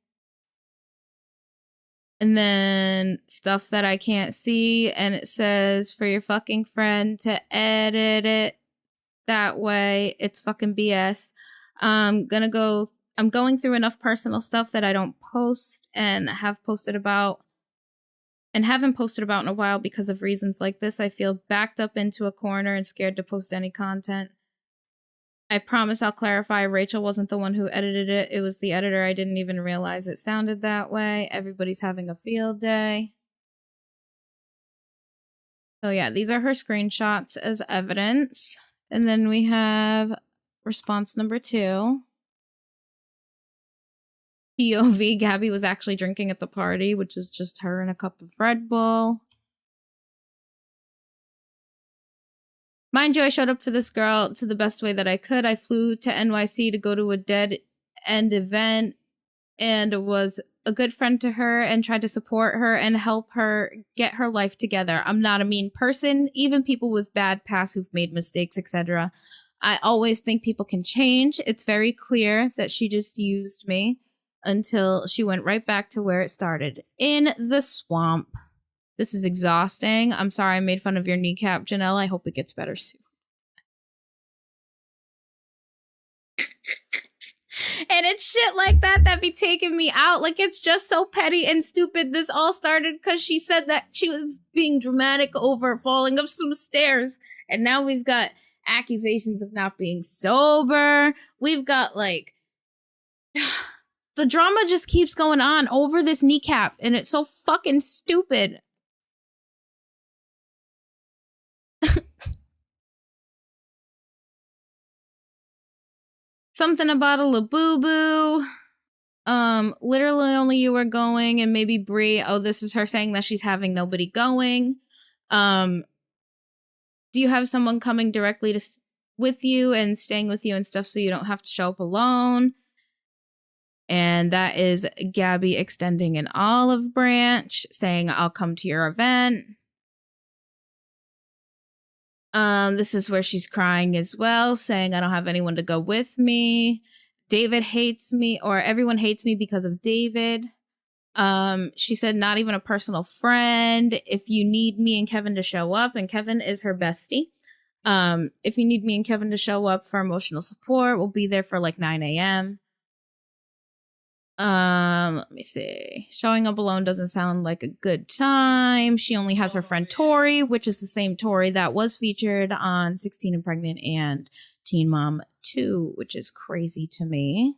And then stuff that I can't see, and it says for your fucking friend to edit it that way. It's fucking BS. I'm going through enough personal stuff that I don't post and haven't posted about in a while because of reasons like this. I feel backed up into a corner and scared to post any content. I promise I'll clarify. Rachel wasn't the one who edited it. It was the editor. I didn't even realize it sounded that way. Everybody's having a field day. So yeah, these are her screenshots as evidence. And then we have response number 2. POV, Gabbie was actually drinking at the party, which is just her and a cup of Red Bull. Mind you, I showed up for this girl to the best way that I could. I flew to NYC to go to a dead end event and was a good friend to her and tried to support her and help her get her life together. I'm not a mean person. Even people with bad past who've made mistakes, etc. I always think people can change. It's very clear that she just used me until she went right back to where it started, in the swamp. This is exhausting. I'm sorry I made fun of your kneecap, Jenelle. I hope it gets better soon. And it's shit like that be taking me out. Like, it's just so petty and stupid. This all started because she said that she was being dramatic over falling up some stairs. And now we've got accusations of not being sober. We've got, like... the drama just keeps going on over this kneecap. And it's so fucking stupid. Something about a Labubu. Literally only you were going, and maybe Bree. Oh, this is her saying that she's having nobody going. Do you have someone coming directly with you and staying with you and stuff so you don't have to show up alone? And that is Gabbie extending an olive branch, saying, I'll come to your event. This is where she's crying as well, saying, I don't have anyone to go with me. David hates me, or everyone hates me because of David. She said, not even a personal friend. If you need me and Kevin to show up, and Kevin is her bestie. If you need me and Kevin to show up for emotional support, we'll be there for like 9 a.m. Let me see. Showing up alone doesn't sound like a good time. She only has her friend Tori, which is the same Tori that was featured on 16 and Pregnant and Teen Mom 2, which is crazy to me.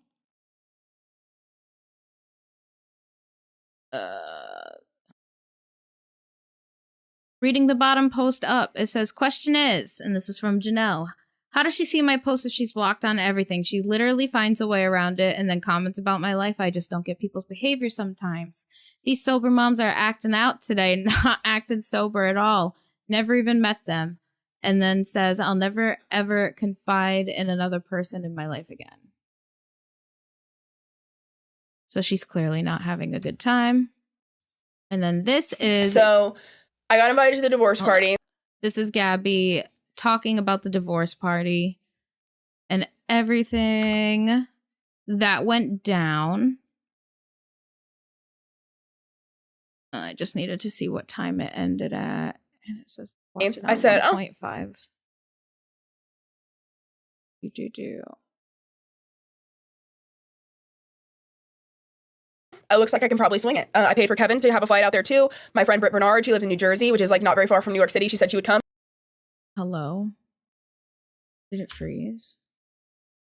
Reading the bottom post up, it says, question is, and this is from Jenelle, how does she see my post if she's blocked on everything? She literally finds a way around it and then comments about my life. I just don't get people's behavior sometimes. These sober moms are acting out today, not acting sober at all. Never even met them. And then says, I'll never, ever confide in another person in my life again. So she's clearly not having a good time. And then this is... So I got invited to the divorce party. This is Gabbie talking about the divorce party and everything that went down. I just needed to see what time it ended at. And it says, I said, 1.5. It looks like I can probably swing it. I paid for Kevin to have a flight out there too. My friend Britt Bernard, she lives in New Jersey, which is like not very far from New York City. She said she would come. Hello? Did it freeze?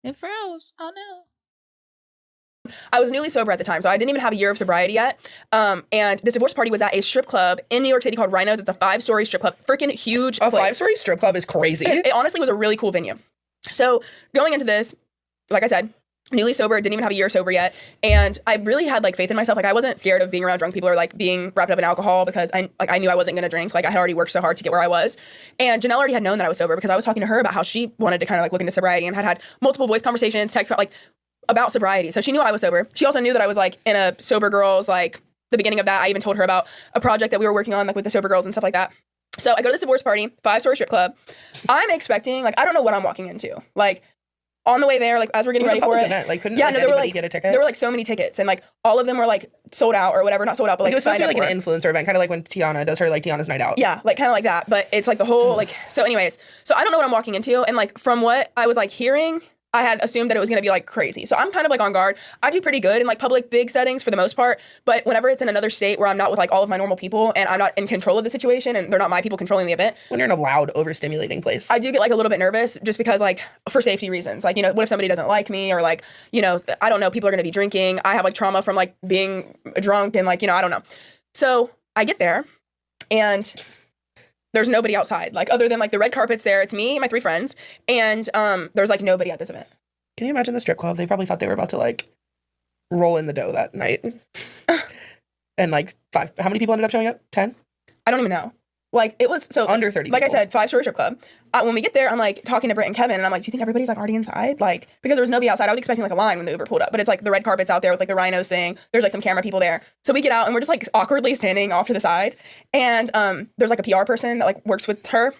It froze. Oh no. I was newly sober at the time, so I didn't even have a year of sobriety yet. And this divorce party was at a strip club in New York City called Rhinos. It's a 5-story strip club. Freaking huge. A 5-story strip club is crazy. It honestly was a really cool venue. So going into this, like I said, newly sober, didn't even have a year sober yet. And I really had like faith in myself. Like I wasn't scared of being around drunk people or like being wrapped up in alcohol because I knew I wasn't going to drink. Like I had already worked so hard to get where I was. And Jenelle already had known that I was sober because I was talking to her about how she wanted to kind of like look into sobriety and had multiple voice conversations, texts about sobriety. So she knew I was sober. She also knew that I was like in a sober girls, like the beginning of that. I even told her about a project that we were working on like with the sober girls and stuff like that. So I go to this divorce party, 5-story strip club. I'm expecting, like, I don't know what I'm walking into. Like, on the way there, like as we're getting ready for it, event. Like, couldn't anybody get a ticket? There were like so many tickets, and like all of them were like sold out or whatever. Not sold out, but like it was supposed to be like an influencer event, kind of like when Tiana does her like Tiana's Night Out. Yeah, like kind of like that. But it's like the whole like. So, anyways, so I don't know what I'm walking into, and like from what I was like hearing, I had assumed that it was gonna be like crazy. So I'm kind of like on guard. I do pretty good in like public big settings for the most part, but whenever it's in another state where I'm not with like all of my normal people and I'm not in control of the situation and they're not my people controlling the event. When you're in a loud, overstimulating place. I do get like a little bit nervous just because like for safety reasons. Like, you know, what if somebody doesn't like me or like, you know, I don't know, people are gonna be drinking. I have like trauma from like being drunk and like, you know, I don't know. So I get there and there's nobody outside, like other than like the red carpet's there. It's me and my 3 friends, and there's like nobody at this event. Can you imagine the strip club? They probably thought they were about to like roll in the dough that night. And like how many people ended up showing up? 10? I don't even know. Like it was so under 30 like people. I said, 5-story strip club. When we get there, I'm like talking to Britt and Kevin, and I'm like, do you think everybody's like already inside? Like, because there was nobody outside. I was expecting like a line when the Uber pulled up, but it's like the red carpet's out there with like the rhinos thing. There's like some camera people there. So we get out and we're just like awkwardly standing off to the side. And there's like a PR person that like works with her,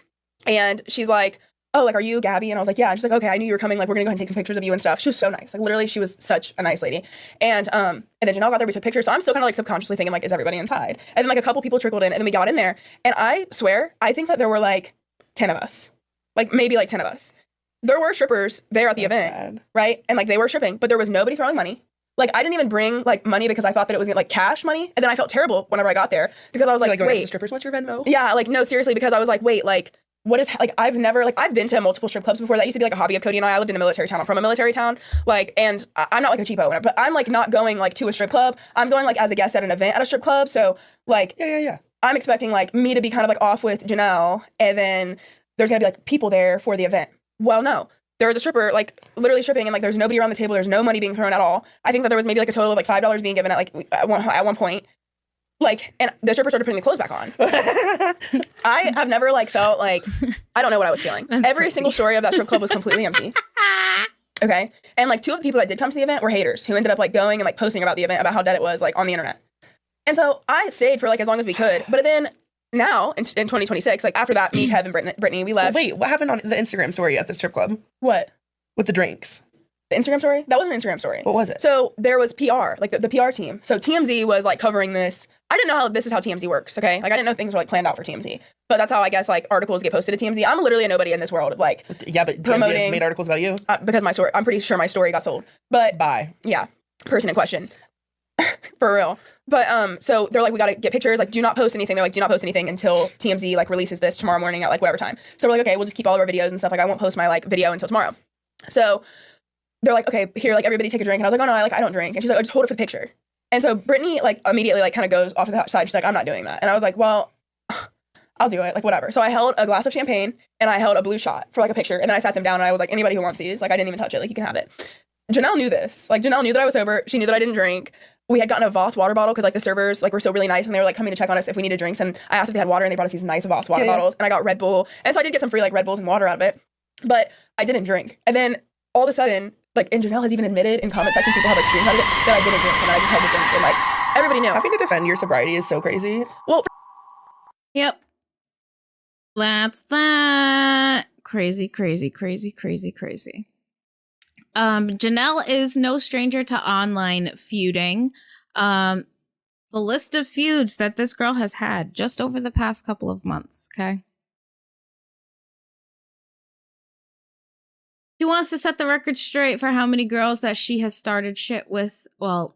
and she's like, oh, like, are you Gabbie? And I was like, yeah. And she's like, okay, I knew you were coming. Like, we're gonna go ahead and take some pictures of you and stuff. She was so nice. Like, literally, she was such a nice lady. And then Jenelle got there, we took pictures. So I'm still kind of like subconsciously thinking, like, is everybody inside? And then like a couple people trickled in, and then we got in there. And I swear, I think that there were like 10 of us. Like, maybe like 10 of us. There were strippers there at the event, sad. right? And like, they were stripping, but there was nobody throwing money. Like, I didn't even bring like money because I thought that it was like cash money. And then I felt terrible whenever I got there because I was like, going up to wait. the strippers, what's your Venmo? Yeah, like, no, seriously, because I was like, wait, like, what is, like, I've been to multiple strip clubs before. That used to be like a hobby of Cody and I. I lived in a military town. I'm from a military town. Like, and I'm not like a cheapo, but I'm like not going like to a strip club. I'm going like as a guest at an event at a strip club. So like, Yeah. I'm expecting like me to be kind of like off with Jenelle, and then there's gonna be like people there for the event. Well, no. There was a stripper, like, literally stripping, and like there's nobody around the table. There's no money being thrown at all. I think that there was maybe like a total of like $5 being given at one point. Like, and the stripper started putting the clothes back on. I have never like felt like, I don't know what I was feeling. Every single story of that strip club was completely empty. Okay. And like 2 of the people that did come to the event were haters who ended up like going and like posting about the event, about how dead it was, like on the internet. And so I stayed for like as long as we could. But then now in 2026, like after that, me, Kevin, Brittany, we left. Wait, what happened on the Instagram story at the strip club? What? With the drinks? The Instagram story? That wasn't an Instagram story. What was it? So there was PR, like the PR team. So TMZ was like covering this. I didn't know how this is how TMZ works, okay? Like I didn't know things were like planned out for TMZ. But that's how I guess like articles get posted to TMZ. I'm literally a nobody in this world of like Yeah, but promoting, TMZ has made articles about you? Because my story, I'm pretty sure my story got sold. But Bye. yeah, person in question. For real. But so they're like, we gotta get pictures, like do not post anything. They're like, do not post anything until TMZ like releases this tomorrow morning at like whatever time. So we're like, okay, we'll just keep all of our videos and stuff. Like I won't post my like video until tomorrow. So they're like, okay, here, like everybody take a drink. And I was like, oh no, I don't drink. And she's like, oh, just hold it for the picture. And so Brittany like immediately like kind of goes off to the side. She's like, I'm not doing that. And I was like, well, I'll do it, like whatever. So I held a glass of champagne and I held a blue shot for like a picture. And then I sat them down and I was like, anybody who wants these, like I didn't even touch it, like you can have it. Janelle knew this. Like Janelle knew that I was sober. She knew that I didn't drink. We had gotten a Voss water bottle because like the servers like were so really nice and they were like coming to check on us if we needed drinks. And I asked if they had water and they brought us these nice Voss water bottles. And I got Red Bull. And so I did get some free like Red Bulls and water out of it. But I didn't drink. And then all of a sudden, like, and Jenelle has even admitted in comment section, people have like screenshots of it, that I didn't drink and I just had to drink. And like, everybody knew. Having to defend your sobriety is so crazy. Well, Yep. That's that. Crazy. Jenelle is no stranger to online feuding. The list of feuds that this girl has had just over the past couple of months, okay? She wants to set the record straight for how many girls that she has started shit with, well,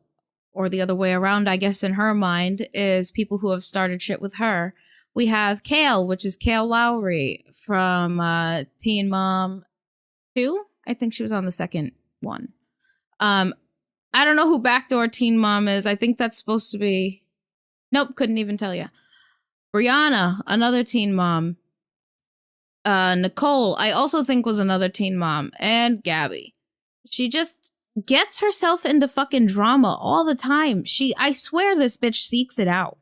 or the other way around, I guess in her mind, is people who have started shit with her. We have Kale, which is Kale Lowry from Teen Mom 2. I think she was on the second one. I don't know who Backdoor Teen Mom is. I think that's supposed to be... Nope, couldn't even tell you. Brianna, another teen mom. Nicole, I also think was another teen mom. And Gabbie. She just gets herself into fucking drama all the time. I swear this bitch seeks it out.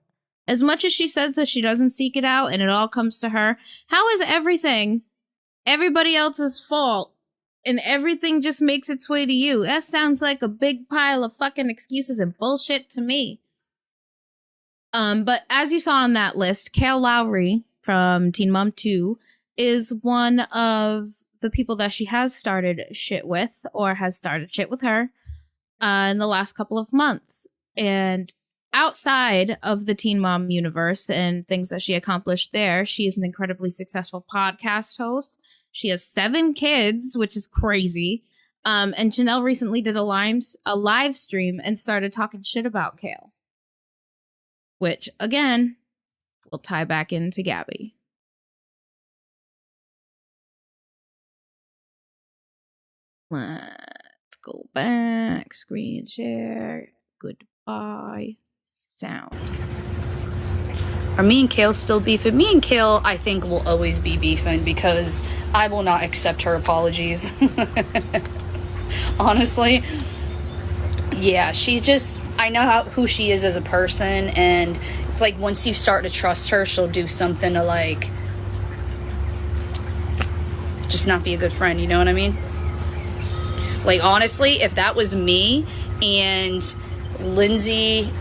As much as she says that she doesn't seek it out and it all comes to her, how is everything everybody else's fault and everything just makes its way to you? That sounds like a big pile of fucking excuses and bullshit to me. But as you saw on that list, Kale Lowry from Teen Mom 2 is one of the people that she has started shit with or has started shit with her in the last couple of months. And outside of the Teen Mom universe and things that she accomplished there, she is an incredibly successful podcast host. She has 7 kids, which is crazy. And Jenelle recently did a live stream and started talking shit about Kale, which, again, will tie back into Gabbie. Let's go back. Screen share. Goodbye. Sound. Are me and Kale still beefing? Me and Kale, I think, will always be beefing because I will not accept her apologies. Honestly. Yeah, she's just, I know who she is as a person, and it's like once you start to trust her, she'll do something to like just not be a good friend, you know what I mean? Like, honestly, if that was me and Lindsay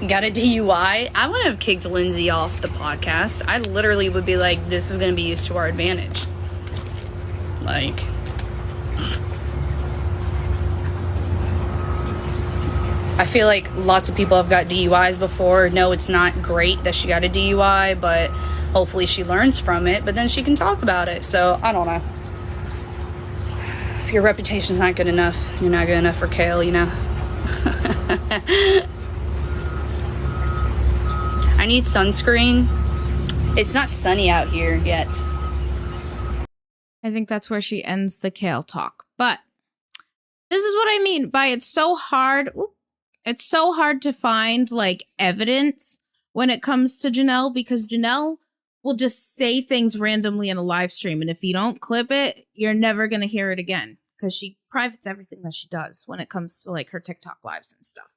got a DUI, I wouldn't have kicked Lindsay off the podcast. I literally would be like, this is going to be used to our advantage. Like, I feel like lots of people have got DUIs before. No, it's not great that she got a DUI, but hopefully she learns from it, but then she can talk about it. So, I don't know. If your reputation's not good enough, you're not good enough for Kale, you know? I need sunscreen. It's not sunny out here yet. I think that's where she ends the Kale talk. But this is what I mean by it's so hard. It's so hard to find like evidence when it comes to Jenelle, because Jenelle will just say things randomly in a live stream. And if you don't clip it, you're never going to hear it again, because she privates everything that she does when it comes to like her TikTok lives and stuff.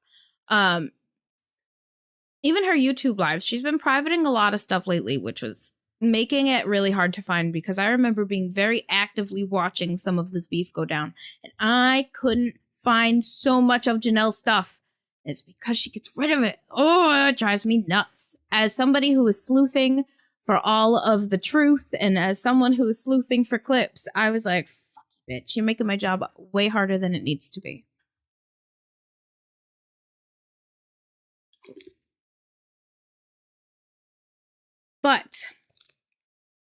Even her YouTube lives, she's been privating a lot of stuff lately, which was making it really hard to find, because I remember being very actively watching some of this beef go down, and I couldn't find so much of Jenelle's stuff. It's because she gets rid of it. Oh, it drives me nuts. As somebody who is sleuthing for all of the truth, and as someone who is sleuthing for clips, I was like, fuck you, bitch. You're making my job way harder than it needs to be. But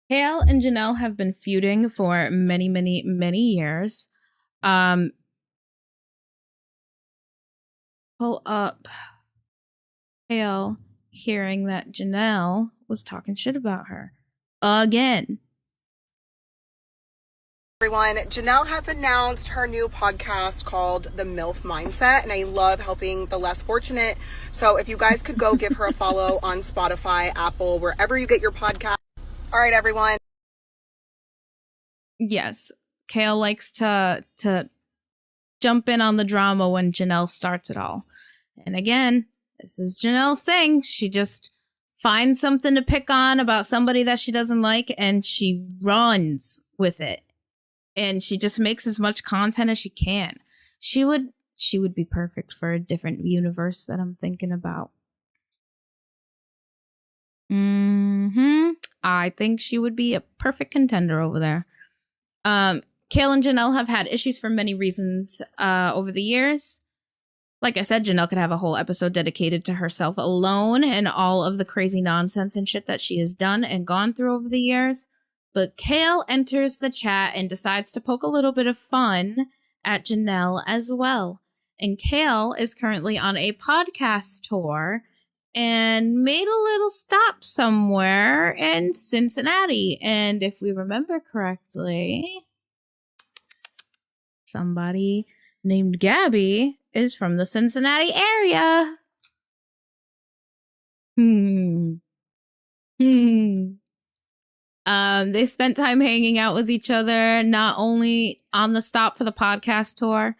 Kale and Jenelle have been feuding for many, many, many years. Pull up Kale hearing that Jenelle was talking shit about her again. Everyone, Jenelle has announced her new podcast called The MILF Mindset, and I love helping the less fortunate. So if you guys could go give her a follow on Spotify, Apple, wherever you get your podcast. All right, everyone. Yes, Kale likes to jump in on the drama when Jenelle starts it all. And again, this is Janelle's thing. She just finds something to pick on about somebody that she doesn't like, and she runs with it. And she just makes as much content as she can. She would be perfect for a different universe that I'm thinking about. I think she would be a perfect contender over there. Kale and Jenelle have had issues for many reasons over the years. Like I said, Jenelle could have a whole episode dedicated to herself alone and all of the crazy nonsense and shit that she has done and gone through over the years. But Kale enters the chat and decides to poke a little bit of fun at Jenelle as well. And Kale is currently on a podcast tour and made a little stop somewhere in Cincinnati. And if we remember correctly, somebody named Gabbie is from the Cincinnati area. They spent time hanging out with each other, not only on the stop for the podcast tour,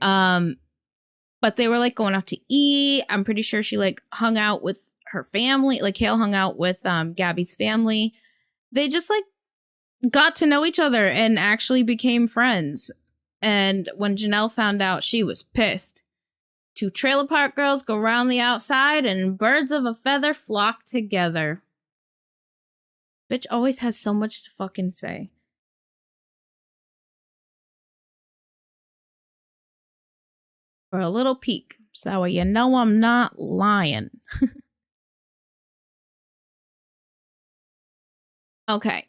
but they were like going out to eat. I'm pretty sure she like hung out with her family. Like Kale hung out with Gabbie's family. They just like got to know each other and actually became friends. And when Jenelle found out, she was pissed. Two trailer park girls go round the outside and birds of a feather flock together. Bitch always has so much to fucking say. For a little peek, so you know I'm not lying. Okay,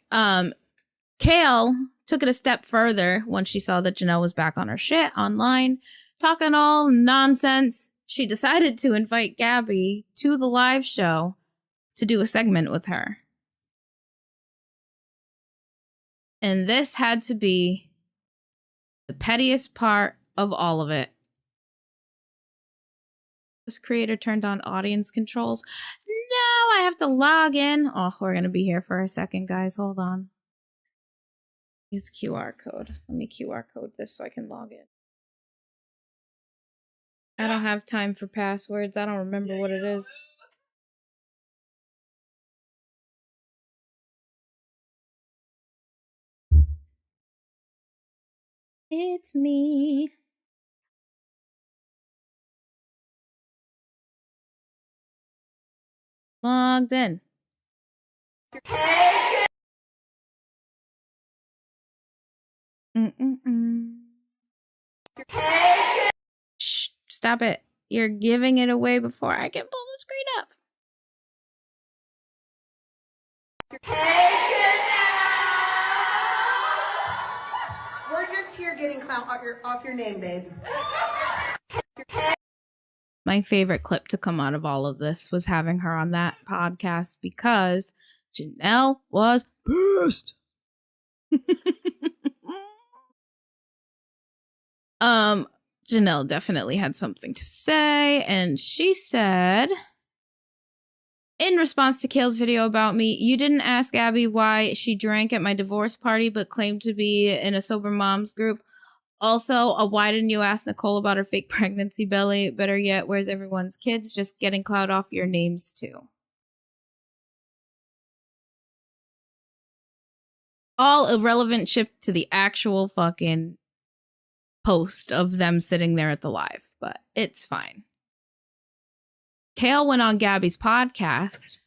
Kale took it a step further once she saw that Jenelle was back on her shit online, talking all nonsense. She decided to invite Gabbie to the live show to do a segment with her. And this had to be the pettiest part of all of it. This creator turned on audience controls. No, I have to log in. Oh, we're going to be here for a second, guys. Hold on. Use QR code. Let me QR code this so I can log in. I don't have time for passwords. I don't remember what it is. It's me. Logged in. Shh, stop it. You're giving it away before I can pull the screen up. We're just here getting clout off your name, babe. My favorite clip to come out of all of this was having her on that podcast because Jenelle was pissed. Jenelle definitely had something to say, and she said, in response to Kale's video about me, you didn't ask Gabbie why she drank at my divorce party but claimed to be in a sober moms group. Also, why didn't you ask Nicole about her fake pregnancy belly? Better yet, where's everyone's kids? Just getting clout off your names too. All irrelevant ship to the actual fucking post of them sitting there at the live, but it's fine. Kale went on Gabbie's podcast.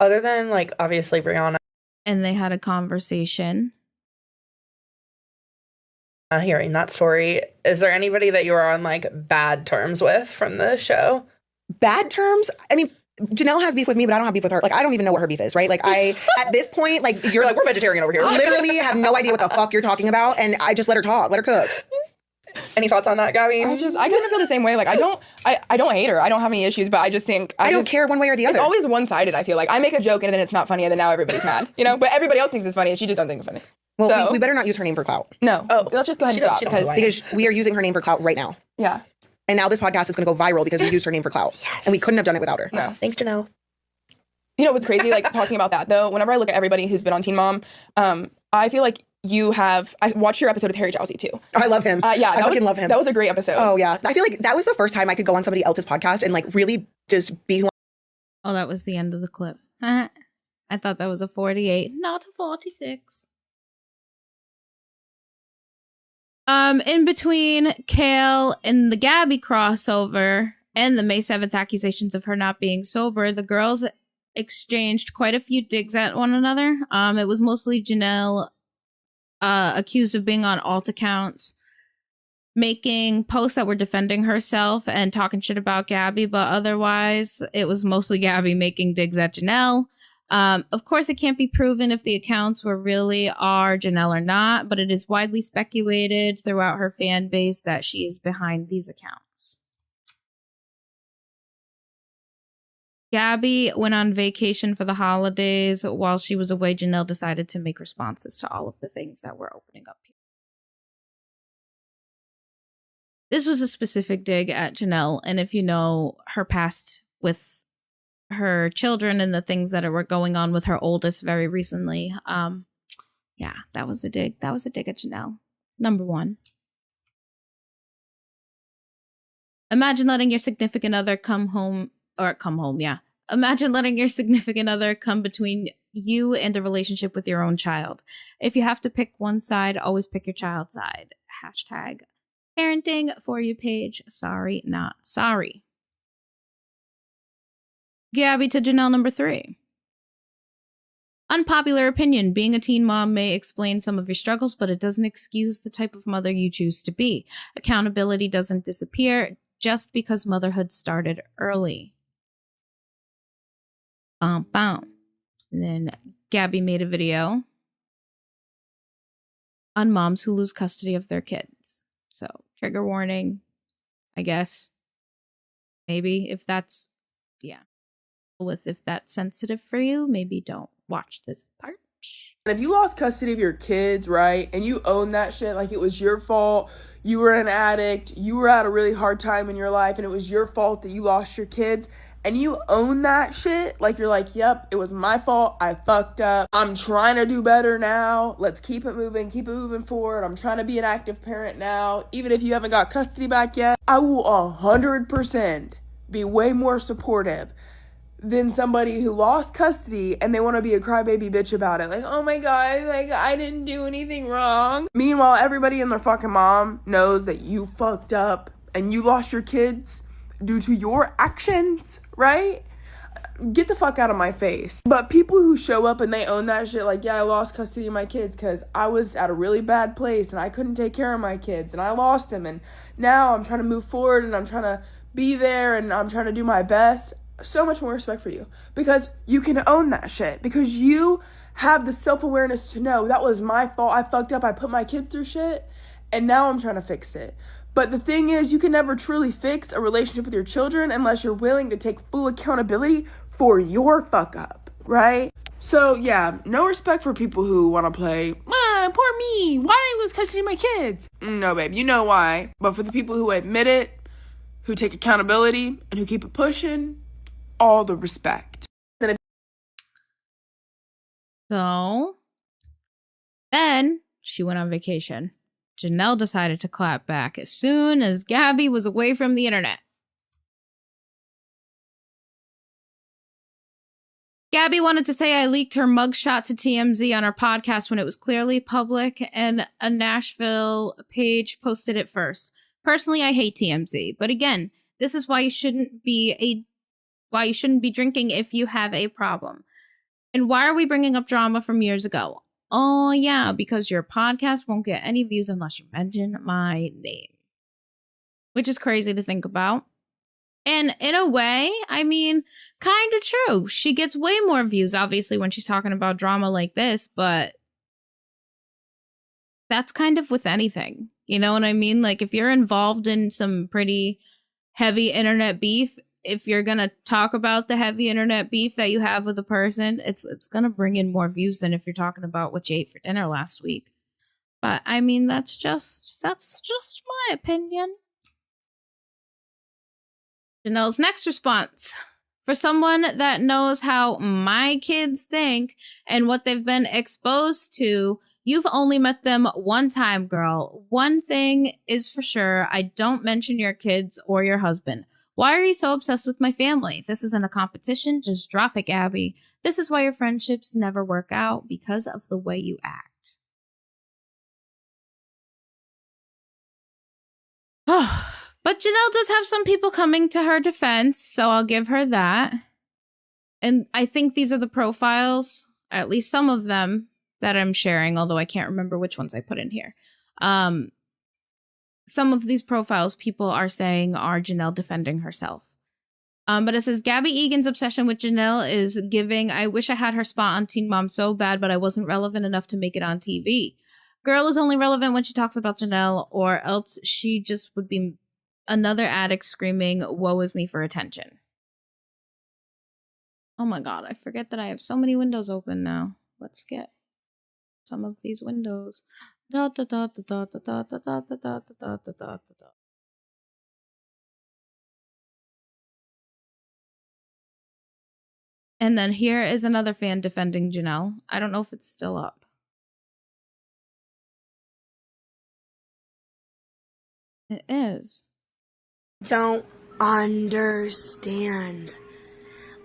Other than, like, obviously Brianna. And they had a conversation. Hearing that story, is there anybody that you are on, like, bad terms with from the show? Bad terms? I mean, Jenelle has beef with me, but I don't have beef with her. Like, I don't even know what her beef is, right? Like, at this point, like, you're like, we're vegetarian over here. Literally have no idea what the fuck you're talking about, and I just let her talk, let her cook. Any thoughts on that, Gabbie? I kind of feel the same way. Like, I don't hate her. I don't have any issues, but I just think I don't care one way or the other. It's always one-sided, I feel like. I make a joke and then it's not funny and then now everybody's mad, you know? But everybody else thinks it's funny and she just doesn't think it's funny. Well, so, we better not use her name for clout. No. Oh, let's just go ahead and stop. Because we are using her name for clout right now. Yeah. And now this podcast is going to go viral because we used her name for clout. Yes. And we couldn't have done it without her. No. Thanks, Jenelle. You know what's crazy? Like, talking about that, though, whenever I look at everybody who's been on Teen Mom, I feel like I watched your episode with Harry Jowsey, too. Oh, I love him. Yeah, I fucking love him. That was a great episode. Oh, yeah. I feel like that was the first time I could go on somebody else's podcast and, like, really just be who Oh, that was the end of the clip. I thought that was a 48, not a 46. In between Kale and the Gabbie crossover and the May 7th accusations of her not being sober, the girls exchanged quite a few digs at one another. It was mostly Jenelle accused of being on alt accounts, making posts that were defending herself and talking shit about Gabbie, but otherwise it was mostly Gabbie making digs at Jenelle. Of course, it can't be proven if the accounts are Jenelle or not, but it is widely speculated throughout her fan base that she is behind these accounts. Gabbie went on vacation for the holidays. While she was away, Jenelle decided to make responses to all of the things that were opening up here. This was a specific dig at Jenelle, and if you know her past with her children and the things that were going on with her oldest very recently, yeah, that was a dig. That was a dig at Jenelle. Number one. Imagine letting your significant other come home, yeah. Imagine letting your significant other come between you and a relationship with your own child. If you have to pick one side, always pick your child's side. Hashtag parenting for you page. Sorry, not sorry. Gabbie to Jenelle number 3. Unpopular opinion. Being a teen mom may explain some of your struggles, but it doesn't excuse the type of mother you choose to be. Accountability doesn't disappear just because motherhood started early. And then Gabbie made a video on moms who lose custody of their kids. So, trigger warning, I guess. Maybe if that's, yeah. If that's sensitive for you, maybe don't watch this part. If you lost custody of your kids, right, and you own that shit like it was your fault, you were an addict, you were at a really hard time in your life, and it was your fault that you lost your kids, and you own that shit, like you're like, yep, it was my fault, I fucked up, I'm trying to do better now, let's keep it moving forward, I'm trying to be an active parent now, even if you haven't got custody back yet, I will 100% be way more supportive than somebody who lost custody and they want to be a crybaby bitch about it. Like, oh my God, like, I didn't do anything wrong. Meanwhile, everybody and their fucking mom knows that you fucked up and you lost your kids due to your actions, right? Get the fuck out of my face. But people who show up and they own that shit, like, yeah, I lost custody of my kids because I was at a really bad place and I couldn't take care of my kids and I lost them and now I'm trying to move forward and I'm trying to be there and I'm trying to do my best. So much more respect for you because you can own that shit, because you have the self-awareness to know that was my fault, I fucked up, I put my kids through shit and now I'm trying to fix it. But the thing is, you can never truly fix a relationship with your children unless you're willing to take full accountability for your fuck up, right? So yeah, no respect for people who want to play, poor me, why did I lose custody of my kids? No, babe, you know why. But for the people who admit it, who take accountability, and who keep it pushing, all the respect. So then she went on vacation. Jenelle decided to clap back as soon as Gabbie was away from the internet. Gabbie wanted to say I leaked her mugshot to TMZ on our podcast when it was clearly public, and a Nashville page posted it first. Personally, I hate TMZ, but again, this is why you shouldn't be drinking if you have a problem. And why are we bringing up drama from years ago? Oh yeah, because your podcast won't get any views unless you mention my name. Which is crazy to think about. And in a way, I mean, kind of true. She gets way more views, obviously, when she's talking about drama like this, but that's kind of with anything. You know what I mean? Like, if you're involved in some pretty heavy internet beef, if you're going to talk about the heavy internet beef that you have with a person, it's going to bring in more views than if you're talking about what you ate for dinner last week. But, I mean, that's just my opinion. Janelle's next response. For someone that knows how my kids think and what they've been exposed to, you've only met them one time, girl. One thing is for sure, I don't mention your kids or your husband. Why are you so obsessed with my family? This isn't a competition. Just drop it, Gabbie. This is why your friendships never work out, because of the way you act. But Jenelle does have some people coming to her defense, so I'll give her that. And I think these are the profiles, at least some of them, that I'm sharing, although I can't remember which ones I put in here. Some of these profiles people are saying are Jenelle defending herself. But it says, Gabbie Egan's obsession with Jenelle is giving, I wish I had her spot on Teen Mom so bad, but I wasn't relevant enough to make it on TV. Girl is only relevant when she talks about Jenelle, or else she just would be another addict screaming, woe is me, for attention. Oh my God, I forget that I have so many windows open now. Let's get some of these windows. Da, da, da, da, da, da, da, da, da, da, da, da, da, da. And then here is another fan defending Jenelle. I don't know if it's still up. It is. Don't understand.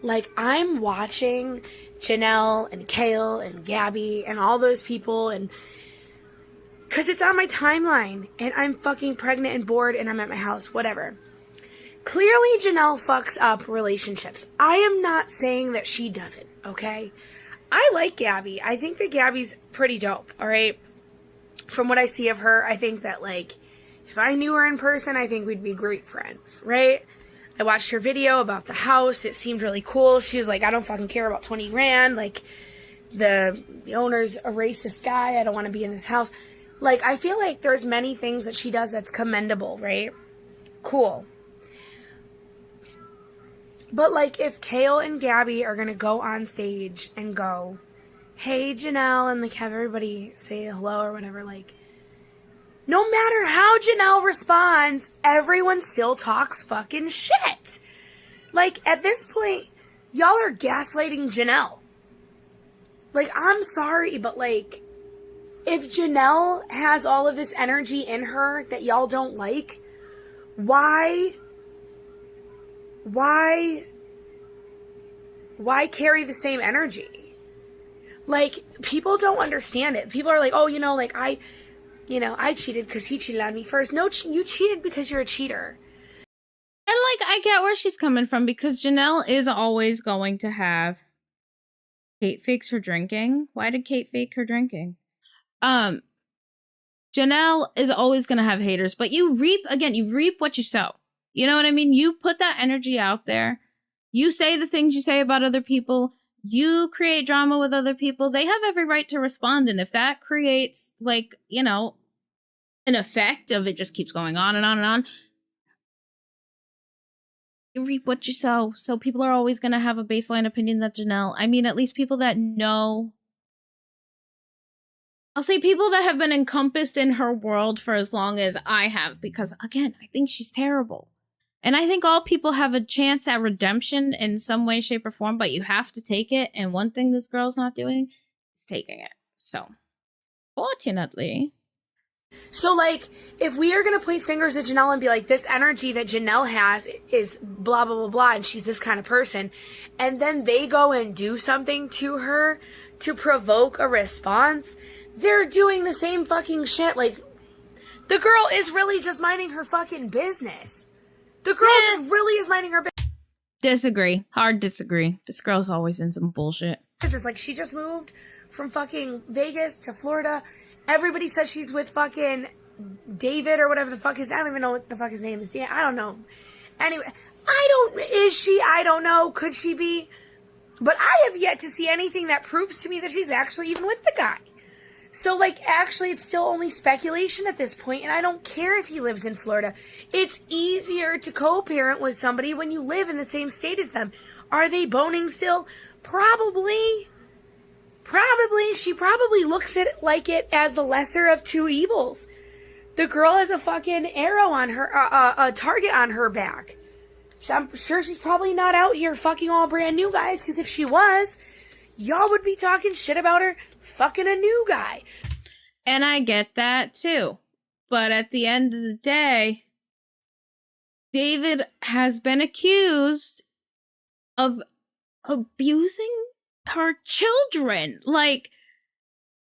Like, I'm watching Jenelle and Kale and Gabbie and all those people, and because it's on my timeline and I'm fucking pregnant and bored and I'm at my house, whatever. Clearly Jenelle fucks up relationships. I am not saying that she doesn't, okay? I like Gabbie. I think that Gabbie's pretty dope, alright? From what I see of her, I think that, like, if I knew her in person, I think we'd be great friends, right? I watched her video about the house. It seemed really cool. She was like, I don't fucking care about 20 grand. Like, the owner's a racist guy. I don't want to be in this house. Like, I feel like there's many things that she does that's commendable, right? Cool. But, like, if Kale and Gabbie are going to go on stage and go, hey, Jenelle, and, like, have everybody say hello or whatever, like, no matter how Jenelle responds, everyone still talks fucking shit. Like, at this point, y'all are gaslighting Jenelle. Like, I'm sorry, but like, if Jenelle has all of this energy in her that y'all don't like, why carry the same energy? Like, people don't understand it. People are like, oh, like, I cheated because he cheated on me first. No, you cheated because you're a cheater. And like, I get where she's coming from, because Jenelle is always going to have. Kate fakes her drinking. Why did Kate fake her drinking? Jenelle is always going to have haters, but you reap what you sow. You know what I mean? You put that energy out there. You say the things you say about other people. You create drama with other people. They have every right to respond. And if that creates, like, an effect of it just keeps going on and on and on, you reap what you sow. So people are always going to have a baseline opinion that Jenelle, at least people that know. I'll say people that have been encompassed in her world for as long as I have, because again, I think she's terrible. And I think all people have a chance at redemption in some way, shape, or form, but you have to take it. And one thing this girl's not doing is taking it. So, fortunately. So, like, if we are going to point fingers at Jenelle and be like, this energy that Jenelle has is blah, blah, blah, blah, and she's this kind of person, and then they go and do something to her to provoke a response, they're doing the same fucking shit. Like, the girl is really just minding her fucking business. The girl just really is minding her business. Disagree. Hard disagree. This girl's always in some bullshit. It's like, she just moved from fucking Vegas to Florida. Everybody says she's with fucking David or whatever the fuck I don't even know what the fuck his name is. I don't know. Anyway, is she? I don't know. Could she be? But I have yet to see anything that proves to me that she's actually even with the guy. So, like, actually, it's still only speculation at this point, and I don't care if he lives in Florida. It's easier to co-parent with somebody when you live in the same state as them. Are they boning still? Probably. She probably looks at it like it as the lesser of two evils. The girl has a fucking arrow on her, a target on her back. I'm sure she's probably not out here fucking all brand new guys, because if she was, y'all would be talking shit about her fucking a new guy. And I get that too. But at the end of the day, David has been accused of abusing her children. Like,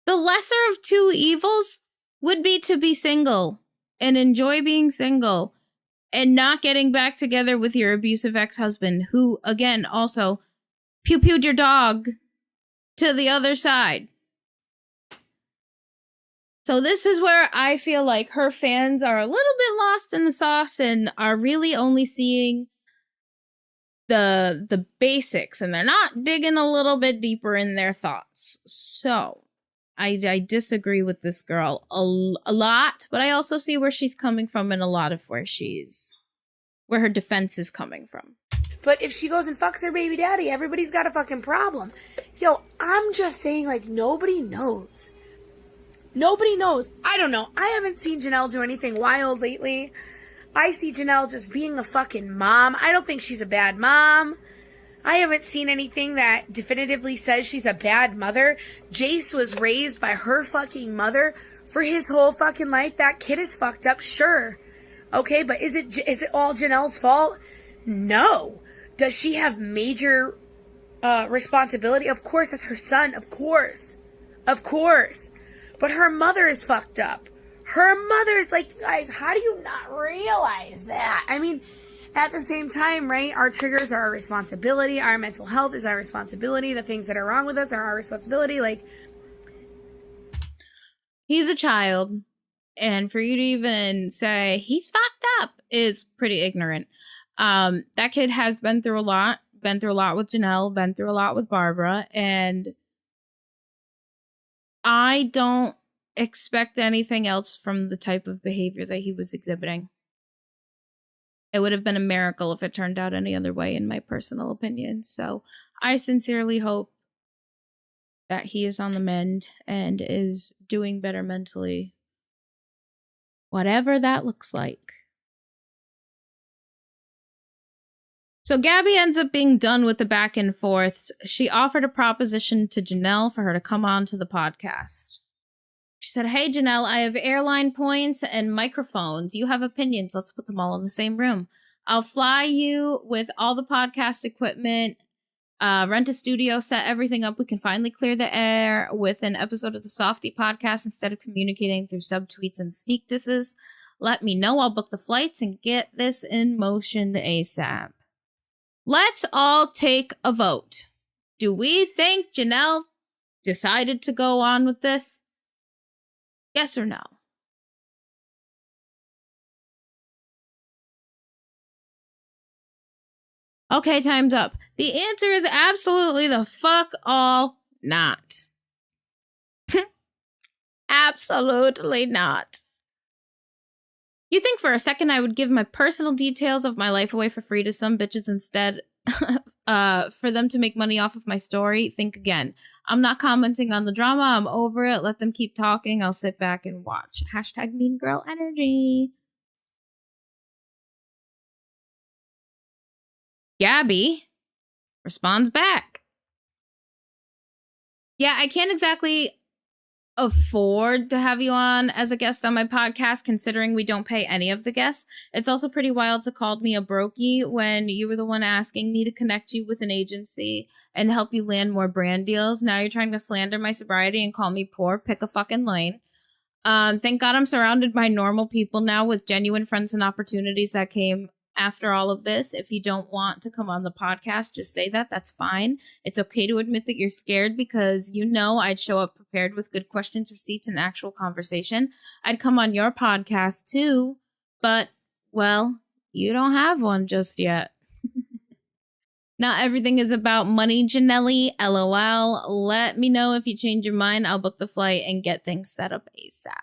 the lesser of two evils would be to be single and enjoy being single and not getting back together with your abusive ex-husband, who, again, also pew-pewed your dog to the other side. So this is where I feel like her fans are a little bit lost in the sauce and are really only seeing the basics, and they're not digging a little bit deeper in their thoughts. So I disagree with this girl a lot, but I also see where she's coming from and a lot of where her defense is coming from. But if she goes and fucks her baby daddy, everybody's got a fucking problem. Yo, I'm just saying, like, nobody knows. Nobody knows. I don't know. I haven't seen Jenelle do anything wild lately. I see Jenelle just being a fucking mom. I don't think she's a bad mom. I haven't seen anything that definitively says she's a bad mother. Jace was raised by her fucking mother for his whole fucking life. That kid is fucked up, sure. Okay, but is it all Janelle's fault? No. Does she have major responsibility? Of course, that's her son. Of course. Of course. But her mother is fucked up. Her mother's like, guys, how do you not realize that? I mean, at the same time, right? Our triggers are our responsibility. Our mental health is our responsibility. The things that are wrong with us are our responsibility. Like, he's a child, and for you to even say he's fucked up is pretty ignorant. That kid has been through a lot with Jenelle, been through a lot with Barbara, and I don't expect anything else from the type of behavior that he was exhibiting. It would have been a miracle if it turned out any other way, in my personal opinion. So I sincerely hope that he is on the mend and is doing better mentally, whatever that looks like. So Gabbie ends up being done with the back and forths. She offered a proposition to Jenelle for her to come on to the podcast. She said, hey, Jenelle, I have airline points and microphones. You have opinions. Let's put them all in the same room. I'll fly you with all the podcast equipment, rent a studio, set everything up. We can finally clear the air with an episode of the Softie podcast instead of communicating through subtweets and sneak disses. Let me know. I'll book the flights and get this in motion ASAP. Let's all take a vote. Do we think Jenelle decided to go on with this? Yes or no? Okay, time's up. The answer is absolutely the fuck all not. Absolutely not. You think for a second I would give my personal details of my life away for free to some bitches instead for them to make money off of my story? Think again. I'm not commenting on the drama. I'm over it. Let them keep talking. I'll sit back and watch. Hashtag mean girl energy. Gabbie responds back. Yeah, I can't exactly afford to have you on as a guest on my podcast, considering we don't pay any of the guests. It's also pretty wild to call me a brokey when you were the one asking me to connect you with an agency and help you land more brand deals. Now you're trying to slander my sobriety and call me poor. Pick a fucking lane. Thank God I'm surrounded by normal people now with genuine friends and opportunities that came after all of this. If you don't want to come on the podcast, just say that. That's fine. It's okay to admit that you're scared because you know I'd show up prepared with good questions, receipts, and actual conversation. I'd come on your podcast too, but, well, you don't have one just yet. Not everything is about money, Jenelle. LOL. Let me know if you change your mind. I'll book the flight and get things set up ASAP.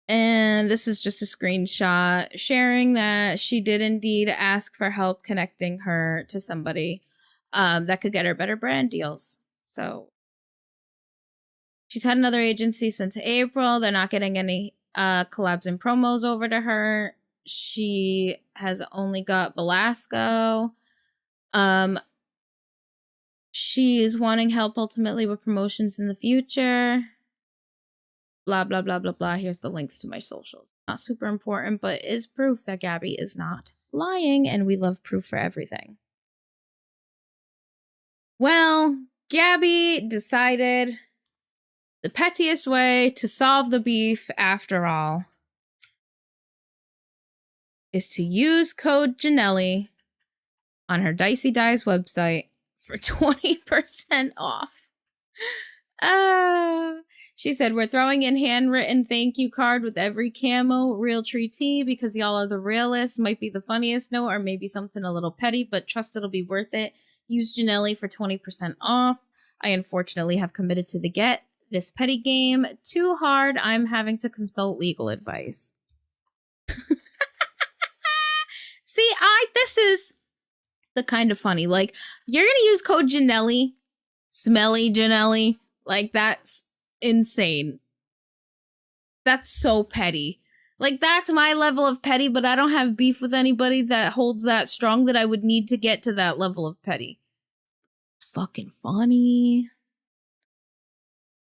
And this is just a screenshot sharing that she did indeed ask for help connecting her to somebody that could get her better brand deals. So she's had another agency since April. They're not getting any collabs and promos over to her. She has only got Belasco. She's wanting help ultimately with promotions in the future. Blah, blah, blah, blah, blah. Here's the links to my socials. Not super important, but is proof that Gabbie is not lying, and we love proof for everything. Well, Gabbie decided the pettiest way to solve the beef, after all, is to use code Jenelle on her Dicey Dies website for 20% off. She said, we're throwing in handwritten thank you card with every camo, real tree tea, because y'all are the realest. Might be the funniest note or maybe something a little petty, but trust it'll be worth it. Use Jenelle for 20% off. I unfortunately have committed to the get this petty game too hard. I'm having to consult legal advice. See, this is the kind of funny. Like, you're going to use code Jenelle, smelly Jenelle. Like, that's insane. That's so petty. Like, that's my level of petty, but I don't have beef with anybody that holds that strong that I would need to get to that level of petty. It's fucking funny.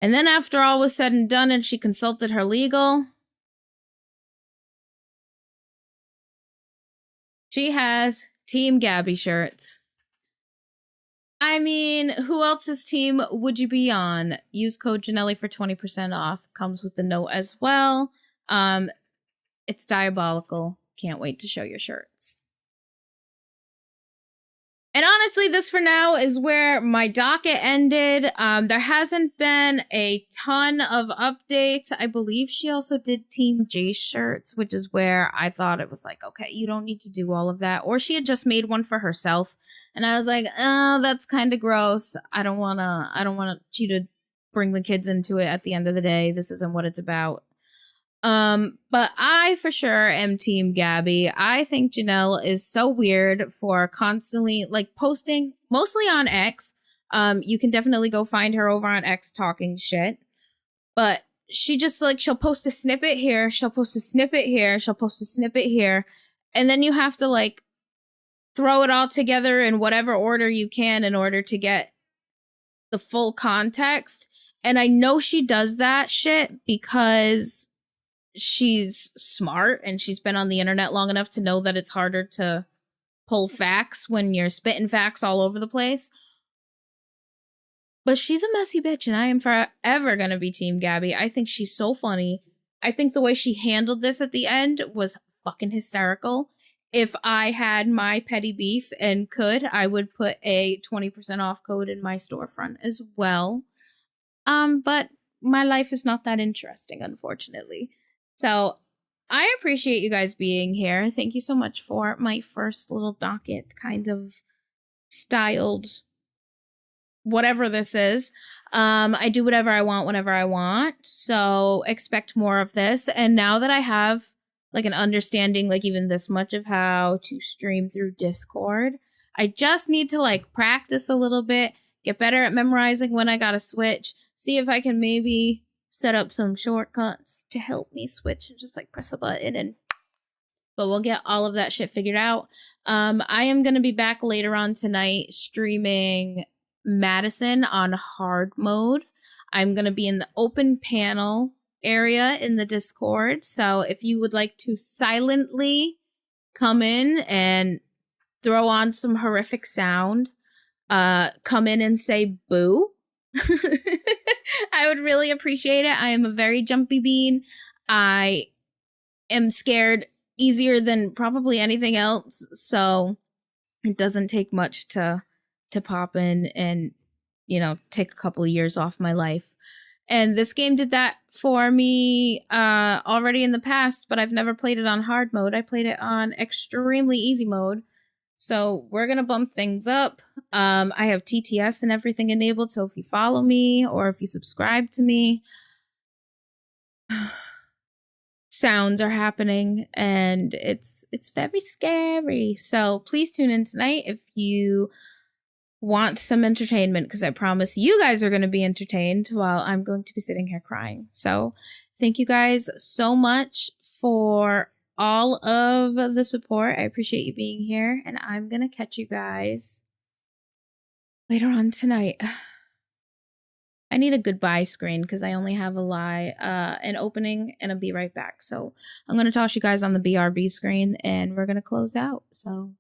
And then after all was said and done and she consulted her legal, she has Team Gabbie shirts. I mean, who else's team would you be on? Use code Jenelle for 20% off. Comes with the note as well. It's diabolical. Can't wait to show your shirts. And honestly, this for now is where my docket ended. There hasn't been a ton of updates. I believe she also did Team Jace shirts, which is where I thought it was like, okay, you don't need to do all of that. Or she had just made one for herself. And I was like, oh, that's kind of gross. I don't want you to bring the kids into it at the end of the day. This isn't what it's about. But I for sure am Team Gabbie. I think Jenelle is so weird for constantly like posting mostly on X. You can definitely go find her over on X talking shit. But she just like, she'll post a snippet here, she'll post a snippet here, she'll post a snippet here, and then you have to like throw it all together in whatever order you can in order to get the full context. And I know she does that shit because she's smart and she's been on the internet long enough to know that it's harder to pull facts when you're spitting facts all over the place. But she's a messy bitch, and I am forever gonna be Team Gabbie. I think she's so funny. I think the way she handled this at the end was fucking hysterical. If I had my petty beef and could, I would put a 20% off code in my storefront as well. But my life is not that interesting, unfortunately. So I appreciate you guys being here. Thank you so much for my first little docket kind of styled whatever this is. I do whatever I want whenever I want. So expect more of this. And now that I have like an understanding, like even this much of how to stream through Discord, I just need to like practice a little bit, get better at memorizing when I gotta switch, see if I can maybe set up some shortcuts to help me switch and just like press a button and but we'll get all of that shit figured out. I am gonna be back later on tonight streaming Madison on hard mode. I'm gonna be in the open panel area in the Discord, so if you would like to silently come in and throw on some horrific sound, come in and say boo. I would really appreciate it. I am a very jumpy bean. I am scared easier than probably anything else, so it doesn't take much to pop in and, you know, take a couple of years off my life. And this game did that for me already in the past, but I've never played it on hard mode. I played it on extremely easy mode. So we're going to bump things up. I have TTS and everything enabled. So if you follow me or if you subscribe to me, sounds are happening and it's very scary. So please tune in tonight if you want some entertainment, because I promise you guys are going to be entertained while I'm going to be sitting here crying. So thank you guys so much for all of the support. I appreciate you being here, and I'm going to catch you guys later on tonight. I need a goodbye screen because I only have an opening, and I'll be right back. So I'm going to toss you guys on the BRB screen, and we're going to close out. So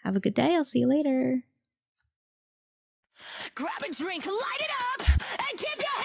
have a good day. I'll see you later. Grab a drink, light it up, and keep your